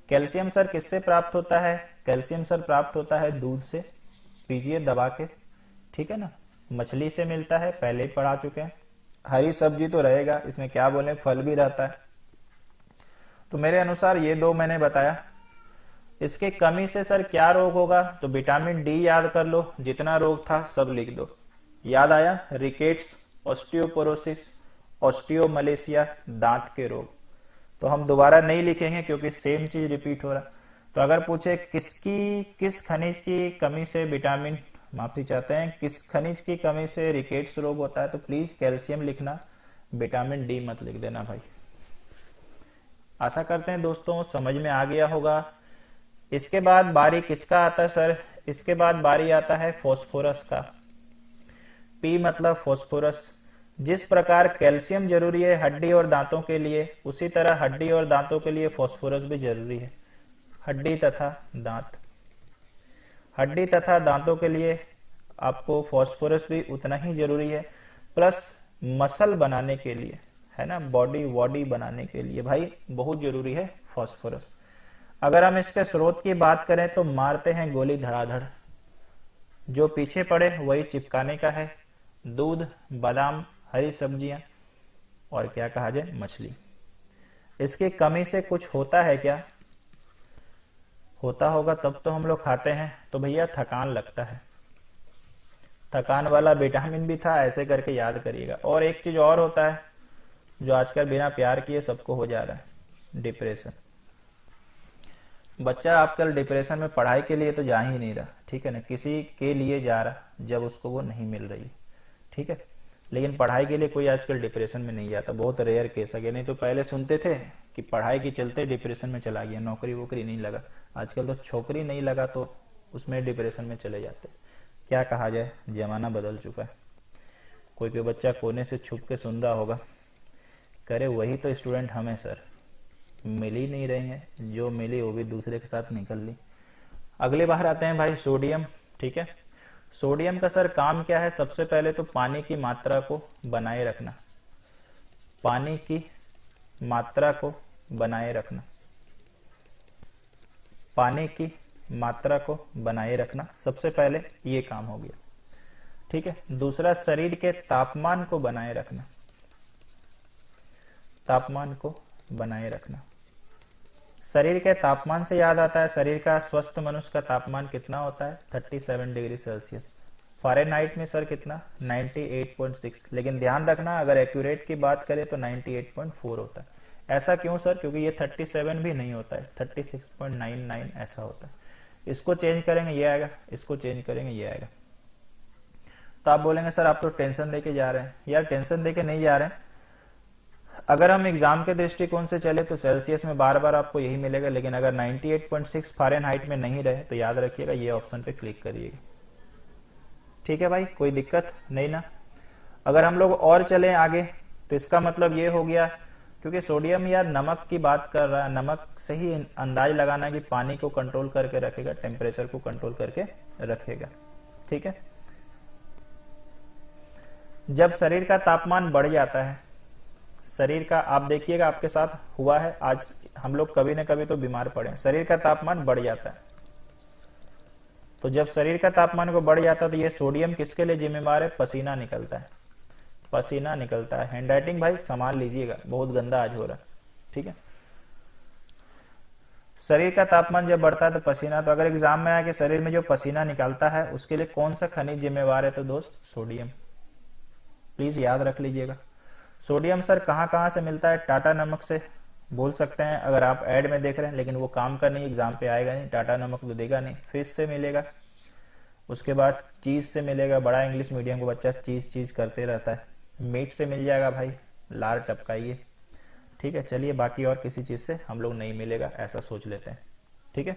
कैल्शियम सर किससे प्राप्त होता है, कैल्शियम सर प्राप्त होता है दूध से, पीजिए दबा के। ठीक है ना, मछली से मिलता है, पहले ही पढ़ा चुके हैं। हरी सब्जी तो रहेगा, इसमें क्या बोले, फल भी रहता है। तो मेरे अनुसार ये दो मैंने बताया। इसके कमी से सर क्या रोग होगा, तो विटामिन डी याद कर लो, जितना रोग था सब लिख दो। याद आया, रिकेट्स, ऑस्टियोपोरोसिस, ऑस्टियोमलेशिया, दांत के रोग। तो हम दोबारा नहीं लिखेंगे क्योंकि सेम चीज रिपीट हो रहा। तो अगर पूछे किस खनिज की कमी से विटामिन, माफी चाहते हैं, किस खनिज की कमी से रिकेट्स रोग होता है, तो प्लीज कैल्शियम लिखना, विटामिन डी मत लिख देना भाई। आशा करते हैं दोस्तों समझ में आ गया होगा। इसके बाद बारी किसका आता है सर, इसके बाद बारी आता है फॉस्फोरस का। पी मतलब फॉस्फोरस। जिस प्रकार कैल्शियम जरूरी है हड्डी और दांतों के लिए, उसी तरह हड्डी और दांतों के लिए फॉस्फोरस भी जरूरी है। हड्डी तथा दांत, हड्डी तथा दांतों के लिए आपको फॉस्फोरस भी उतना ही जरूरी है, प्लस मसल बनाने के लिए, है ना, बॉडी बनाने के लिए भाई बहुत जरूरी है फॉस्फोरस। अगर हम इसके स्रोत की बात करें तो मारते हैं गोली धड़ाधड़, जो पीछे पड़े वही चिपकाने का है। दूध, बादाम, हरी सब्जियां और क्या कहा जाए, मछली। इसकी कमी से कुछ होता है क्या? होता होगा तब तो हम लोग खाते हैं। तो भैया थकान लगता है, थकान वाला विटामिन भी था, ऐसे करके याद करिएगा। और एक चीज और होता है जो आजकल बिना प्यार किए सबको हो जा रहा है, डिप्रेशन। बच्चा आजकल डिप्रेशन में पढ़ाई के लिए तो जा ही नहीं रहा, ठीक है ना, किसी के लिए जा रहा जब उसको वो नहीं मिल रही, ठीक है। लेकिन पढ़ाई के लिए कोई आजकल डिप्रेशन में नहीं जाता, बहुत रेयर केस है। नहीं तो पहले सुनते थे कि पढ़ाई के चलते डिप्रेशन में चला गया, नौकरी वोकरी नहीं लगा। आजकल तो छोकरी नहीं लगा तो उसमें डिप्रेशन में चले जाते। क्या कहा जाए, जमाना बदल चुका है। कोई कोई बच्चा कोने से छुप के सुन रहा होगा, करे वही तो स्टूडेंट हमें सर, मिल ही नहीं रही हैं, जो मिली वो भी दूसरे के साथ निकल ली। अगले बार आते हैं भाई सोडियम, ठीक है। सोडियम का सर काम क्या है? सबसे पहले तो पानी की मात्रा को बनाए रखना, पानी की मात्रा को बनाए रखना, पानी की मात्रा को बनाए रखना, सबसे पहले ये काम हो गया, ठीक है। दूसरा, शरीर के तापमान को बनाए रखना, तापमान को बनाए रखना। शरीर के तापमान से याद आता है, शरीर का स्वस्थ मनुष्य का तापमान कितना होता है? 37 डिग्री सेल्सियस। फ़ारेनहाइट में सर कितना? 98.6। लेकिन ध्यान रखना, अगर एक्यूरेट की बात करें तो 98.4 होता है। ऐसा क्यों सर? क्योंकि ये 37 भी नहीं होता है, 36.99 ऐसा होता है। इसको चेंज करेंगे ये आएगा, इसको चेंज करेंगे ये आएगा। तो आप बोलेंगे सर आप तो टेंशन देके जा रहे हैं। यार टेंशन देके नहीं जा रहे हैं। अगर हम एग्जाम के दृष्टिकोण से चले तो सेल्सियस में बार बार आपको यही मिलेगा, लेकिन अगर 98.6 फ़ारेनहाइट में नहीं रहे तो याद रखिएगा ये ऑप्शन पे क्लिक करिएगा, ठीक है भाई, कोई दिक्कत नहीं ना। अगर हम लोग और चलें आगे तो इसका मतलब ये हो गया, क्योंकि सोडियम या नमक की बात कर रहा है, नमक से ही अंदाज लगाना कि पानी को कंट्रोल करके रखेगा, टेम्परेचर को कंट्रोल करके रखेगा, ठीक है। जब शरीर का तापमान बढ़ जाता है, शरीर का, आप देखिएगा आपके साथ हुआ है, आज हम लोग कभी न कभी तो बीमार पड़े, शरीर का तापमान बढ़ जाता है। तो जब शरीर का तापमान को बढ़ जाता है तो ये सोडियम किसके लिए जिम्मेवार है? पसीना निकलता है, पसीना निकलता है। हैंड राइटिंग भाई संभाल लीजिएगा, बहुत गंदा आज हो रहा है, ठीक है। शरीर का तापमान जब बढ़ता है तो पसीना, तो अगर एग्जाम में आया कि शरीर में जो पसीना निकलता है उसके लिए कौन सा खनिज जिम्मेवार है? तो दोस्त सोडियम, प्लीज याद रख लीजिएगा। सोडियम सर कहाँ कहाँ से मिलता है? टाटा नमक से बोल सकते हैं अगर आप ऐड में देख रहे हैं, लेकिन वो काम का नहीं, एग्जाम पे आएगा नहीं, टाटा नमक तो देगा नहीं। फिश से मिलेगा, उसके बाद चीज से मिलेगा, बड़ा इंग्लिश मीडियम को बच्चा चीज चीज करते रहता है। मीट से मिल जाएगा भाई, लार टपकाइए, ठीक है। चलिए बाकी और किसी चीज से हम लोग नहीं मिलेगा, ऐसा सोच लेते हैं, ठीक है।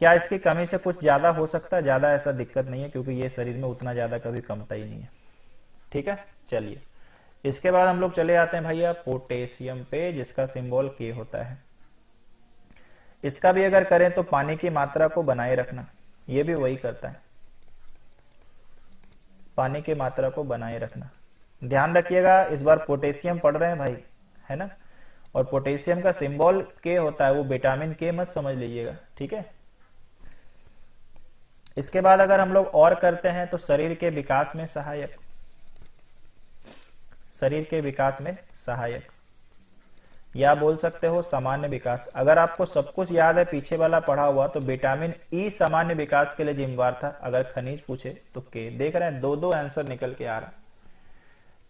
क्या इसकी कमी से कुछ ज्यादा हो सकता है? ज्यादा ऐसा दिक्कत नहीं है, क्योंकि ये शरीर में उतना ज्यादा कभी कमता ही नहीं है, ठीक है। चलिए इसके बाद हम लोग चले आते हैं भैया पोटेशियम पे, जिसका सिंबल के होता है। इसका भी अगर करें तो पानी की मात्रा को बनाए रखना, ये भी वही करता है, पानी की मात्रा को बनाए रखना। ध्यान रखिएगा, इस बार पोटेशियम पढ़ रहे हैं भाई, है ना, और पोटेशियम का सिंबल के होता है, वो विटामिन के मत समझ लीजिएगा, ठीक है। इसके बाद अगर हम लोग और करते हैं तो शरीर के विकास में सहायक, शरीर के विकास में सहायक, या बोल सकते हो सामान्य विकास। अगर आपको सब कुछ याद है पीछे वाला पढ़ा हुआ, तो विटामिन ई सामान्य विकास के लिए जिम्मेवार था। अगर खनिज पूछे तो के। देख रहे हैं दो दो आंसर निकल के आ रहा,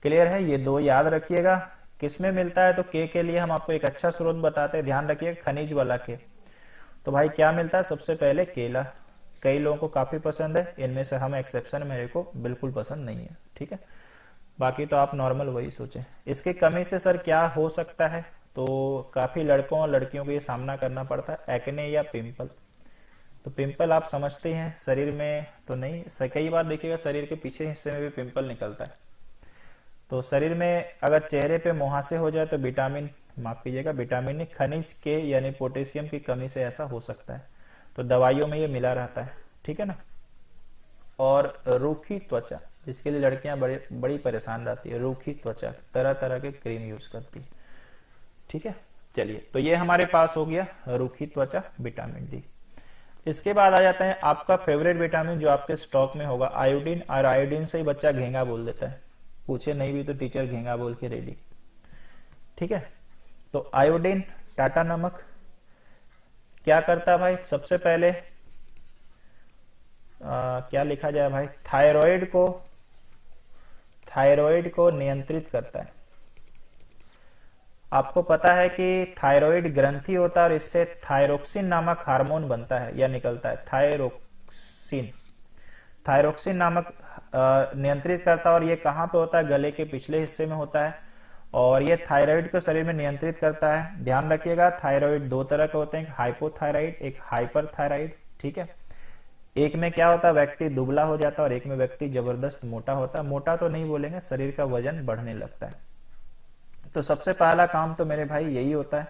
क्लियर है? ये दो याद रखिएगा। किसमें मिलता है? तो के लिए हम आपको एक अच्छा स्रोत बताते हैं, ध्यान रखिएगा, खनिज वाला के। तो भाई क्या मिलता है? सबसे पहले केला, कई लोगों को काफी पसंद है, इनमें से हम एक्सेप्शन, मेरे को बिल्कुल पसंद नहीं है, ठीक है। बाकी तो आप नॉर्मल वही सोचें। इसकी कमी से सर क्या हो सकता है? तो काफी लड़कों और लड़कियों को ये सामना करना पड़ता है, एक्ने या पिंपल। तो पिंपल आप समझते हैं, शरीर में तो नहीं, कई बार देखिएगा शरीर के पीछे हिस्से में भी पिंपल निकलता है। तो शरीर में अगर चेहरे पे मुहासे हो जाए तो विटामिन, माफ कीजिएगा, विटामिन नहीं, खनिज के यानी पोटेशियम की कमी से ऐसा हो सकता है। तो दवाइयों में ये मिला रहता है, ठीक है ना। और रूखी त्वचा, जिसके लिए लड़कियां बड़ी परेशान रहती है, रूखी त्वचा, तरह तरह के क्रीम यूज करती है, ठीक है। चलिए तो ये हमारे पास हो गया रूखी त्वचा, विटामिन डी। इसके बाद आ जाता है आपका फेवरेट विटामिन जो आपके स्टॉक में होगा, आयोडीन। और आयोडीन से ही बच्चा घेंगा बोल देता है, पूछे नहीं भी तो टीचर घेंगा बोल के रेडी। ठीक है। तो आयोडीन, टाटा नमक क्या करता है भाई, सबसे पहले क्या लिखा जाए भाई, थायराइड को नियंत्रित करता है। आपको पता है कि थायराइड ग्रंथि होता है और इससे थायरोक्सिन नामक हार्मोन बनता है या निकलता है। थायरोक्सिन नामक नियंत्रित करता है और ये कहां पे होता है, गले के पिछले हिस्से में होता है और ये थायराइड को शरीर में नियंत्रित करता है। ध्यान रखिएगा, थायराइड दो तरह के होते हैं, एक हाइपोथायराइड, एक हाइपरथायराइड। ठीक है, एक में क्या होता है, व्यक्ति दुबला हो जाता है और एक में व्यक्ति जबरदस्त मोटा होता है। मोटा तो नहीं बोलेंगे, शरीर का वजन बढ़ने लगता है। तो सबसे पहला काम तो मेरे भाई यही होता है,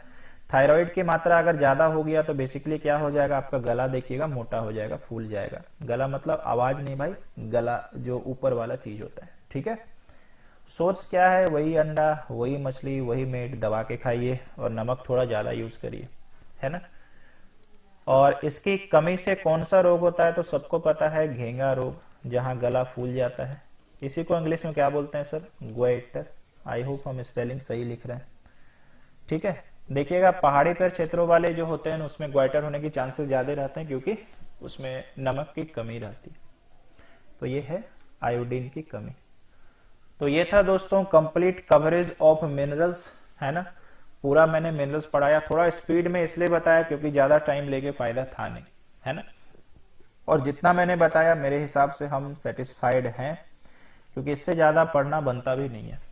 थायराइड की मात्रा अगर ज्यादा हो गया तो बेसिकली क्या हो जाएगा, आपका गला देखिएगा मोटा हो जाएगा, फूल जाएगा। गला मतलब आवाज नहीं भाई, गला जो ऊपर वाला चीज होता है। ठीक है, सोर्स क्या है, वही अंडा, वही मछली, वही मीट, दबा के खाइए और नमक थोड़ा ज्यादा यूज करिए, है ना। और इसकी कमी से कौन सा रोग होता है, तो सबको पता है घेंगा रोग, जहां गला फूल जाता है। इसी को इंग्लिश में क्या बोलते हैं सर, ग्वाइटर। आई होप हम स्पेलिंग सही लिख रहे हैं। ठीक है, देखिएगा पहाड़ी पर क्षेत्रों वाले जो होते हैं उसमें ग्वाइटर होने की चांसेस ज्यादा रहते हैं क्योंकि उसमें नमक की कमी रहती है। तो ये है आयोडीन की कमी। तो ये था दोस्तों कंप्लीट कवरेज ऑफ मिनरल्स, है ना। पूरा मैंने मिनरल्स पढ़ाया, थोड़ा स्पीड में इसलिए बताया क्योंकि ज्यादा टाइम लेके फायदा था नहीं, है ना। और जितना मैंने बताया मेरे हिसाब से हम सेटिस्फाइड हैं, क्योंकि इससे ज्यादा पढ़ना बनता भी नहीं है।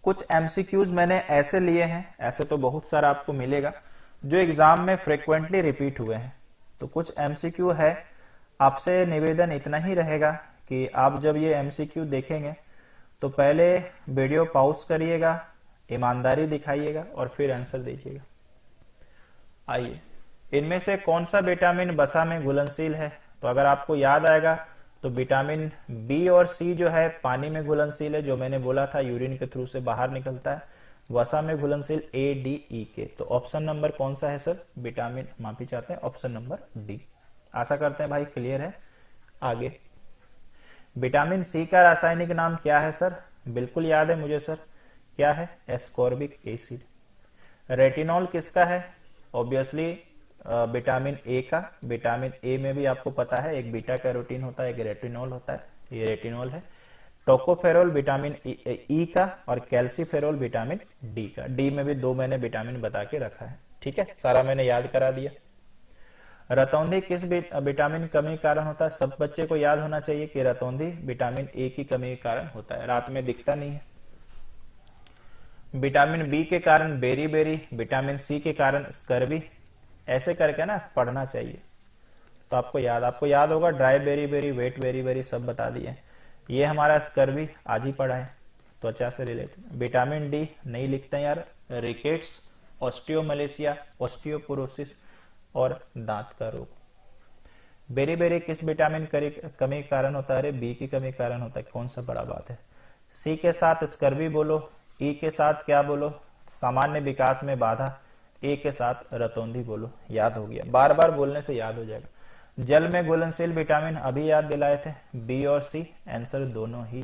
कुछ एमसीक्यूज मैंने ऐसे लिए हैं, ऐसे तो बहुत सारा आपको मिलेगा जो एग्जाम में फ्रिक्वेंटली रिपीट हुए हैं। तो कुछ एमसीक्यू है, आपसे निवेदन इतना ही रहेगा कि आप जब ये एमसीक्यू देखेंगे तो पहले वीडियो पॉज करिएगा, ईमानदारी दिखाइएगा और फिर आंसर दीजिएगा। आइए, इनमें से कौन सा विटामिन वसा में घुलनशील है, तो अगर आपको याद आएगा तो विटामिन बी और सी जो है पानी में घुलनशील है, जो मैंने बोला था यूरिन के थ्रू से बाहर निकलता है। वसा में घुलनशील ए, डी, ई के। तो ऑप्शन नंबर कौन सा है सर, विटामिन, माफी चाहते हैं, ऑप्शन नंबर डी। आशा करते हैं भाई क्लियर है। आगे, विटामिन सी का रासायनिक नाम क्या है सर, बिल्कुल याद है मुझे सर, क्या है, एस्कॉर्बिक एसिड। रेटिनॉल किसका है, ऑब्वियसली विटामिन ए का। विटामिन ए में भी आपको पता है एक बीटा कैरोटीन होता है, एक रेटिनॉल होता है, ये रेटिनॉल है। टोकोफेरोल विटामिन ई का और कैल्सीफेरोल विटामिन डी का। डी में भी दो मैंने विटामिन बता के रखा है। ठीक है, सारा मैंने याद करा दिया। रतौंधी किस विटामिन कमी के कारण होता है, सब बच्चे को याद होना चाहिए कि रतौंधी विटामिन ए की कमी के कारण होता है, रात में दिखता नहीं है। विटामिन बी के कारण बेरी, विटामिन सी के कारण स्कर्वी, ऐसे करके ना पढ़ना चाहिए। तो आपको याद होगा, ड्राई बेरी, वेट बेरी सब बता दिए। ये हमारा स्कर्वी आज ही पढ़ा है, त्वचा से रिलेटेड। विटामिन डी नहीं लिखते यार, रिकेट्स, ऑस्टियोमलेशिया, ऑस्टियोपोरोसिस और दांत का रोग। बेरी किस विटामिन कमी के कारण होता है, अरे बी की कमी के कारण होता है, कौन सा बड़ा बात है। सी के साथ स्कर्वी बोलो, ई के साथ क्या बोलो, सामान्य विकास में बाधा, ए के साथ रतौंधी बोलो। याद हो गया, बार बार बोलने से याद हो जाएगा। जल में घुलनशील विटामिन अभी याद दिलाए थे, बी और सी, आंसर दोनों ही।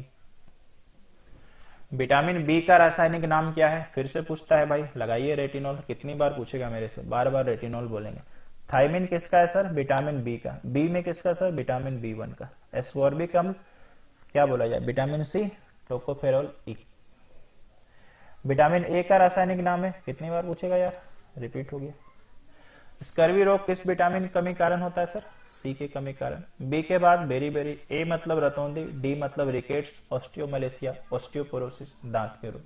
विटामिन बी का रासायनिक नाम क्या है, फिर से पूछता है भाई, लगाइए रेटिनॉल। कितनी बार पूछेगा मेरे से, बार बार रेटिनॉल बोलेंगे। थायमिन किसका है सर, विटामिन बी का। बी में किसका सर, विटामिन बी1 का। एस्कॉर्बिक अम्ल क्या बोला जाए, vitamin C, tocopherol E. Vitamin A का रासायनिक नाम है, कितनी बार पूछेगा यार, रिपीट हो गया। स्कर्वी रोग किस विटामिन कमी कारण होता है सर, सी के कमी कारण। बी के बाद बेरी, ए मतलब रतौंधी, डी मतलब रिकेट्स, ऑस्टियोमलेशिया, ऑस्टियोपोरोसिस, दांत के रोग।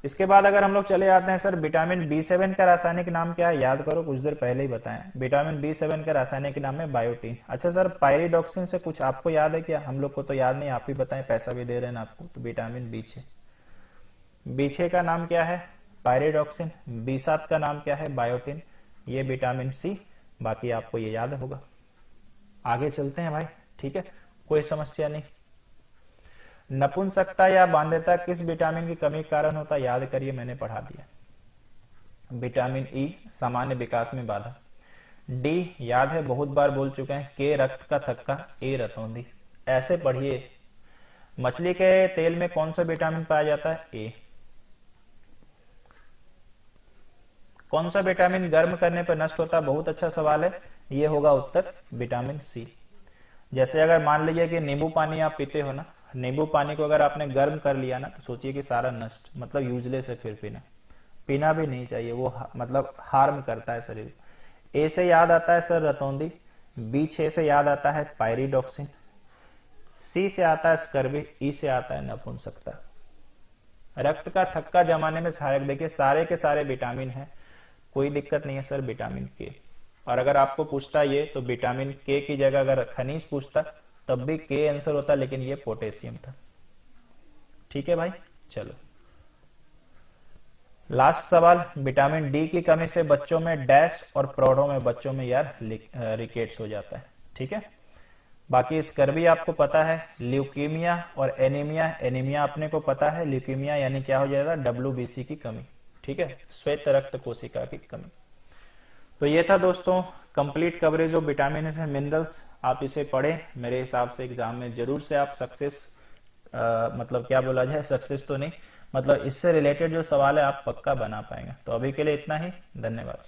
इसके बाद अगर हम लोग चले आते हैं सर, विटामिन बी7 का रासायनिक नाम क्या है, याद करो, कुछ देर पहले ही बताएं। विटामिन बी7 का रासायनिक नाम है बायोटीन। अच्छा सर, पायरिडॉक्सिन से कुछ आपको याद है क्या, हम लोग को तो याद नहीं, आप ही बताएं, पैसा भी दे रहे हैं आपको। तो विटामिन बी6 का नाम क्या है, पायरिडॉक्सिन। बी7 का नाम क्या है, बायोटिन। ये विटामिन सी, बाकी आपको ये याद होगा। आगे चलते हैं भाई, ठीक है, कोई समस्या नहीं। नपुंसकता या बांध्यता किस विटामिन की कमी के कारण होता है, याद करिए, मैंने पढ़ा दिया। विटामिन ई, सामान्य विकास में बाधा। डी याद है, बहुत बार बोल चुके हैं। के रक्त का थक्का, ए रतौंधी। ऐसे पढ़िए। मछली के तेल में कौन सा विटामिन पाया जाता है, ए। कौन सा विटामिन गर्म करने पर नष्ट होता है? बहुत अच्छा सवाल है, ये होगा उत्तर विटामिन सी। जैसे अगर मान लीजिए कि नींबू पानी आप पीते हो ना, नींबू पानी को अगर आपने गर्म कर लिया ना तो सोचिए कि सारा नष्ट, मतलब यूजलेस है, फिर पीना भी नहीं चाहिए, वो मतलब हार्म करता है शरीर। ए से याद आता है सर रतौंदी, बी 6 से याद आता है पायरिडॉक्सिन, सी से आता है स्कर्वी, ई से आता है नपुंसकता। रक्त का थक्का जमाने में सहायक, देखिए सारे के सारे विटामिन है, कोई दिक्कत नहीं है सर विटामिन के। और अगर आपको पूछता ये तो विटामिन के की जगह अगर खनिज पूछता तब भी के आंसर होता, लेकिन ये पोटेशियम था। ठीक है भाई, चलो लास्ट सवाल। विटामिन डी की कमी से बच्चों में डैश और प्रौढ़ों में बच्चों में यार रिकेट्स हो जाता है। ठीक है, बाकी स्कर्वी आपको पता है, ल्यूकीमिया और एनीमिया, एनीमिया अपने को पता है, ल्यूकीमिया यानी क्या हो जाएगा? WBC की कमी। ठीक है, श्वेत रक्त कोशिका की कमी। तो ये था दोस्तों complete coverage of vitamin and minerals. आप इसे पढ़े, मेरे हिसाब से एग्जाम में जरूर से आप सक्सेस, मतलब क्या बोला जाए, सक्सेस तो नहीं, मतलब इससे रिलेटेड जो सवाल है आप पक्का बना पाएंगे। तो अभी के लिए इतना ही, धन्यवाद।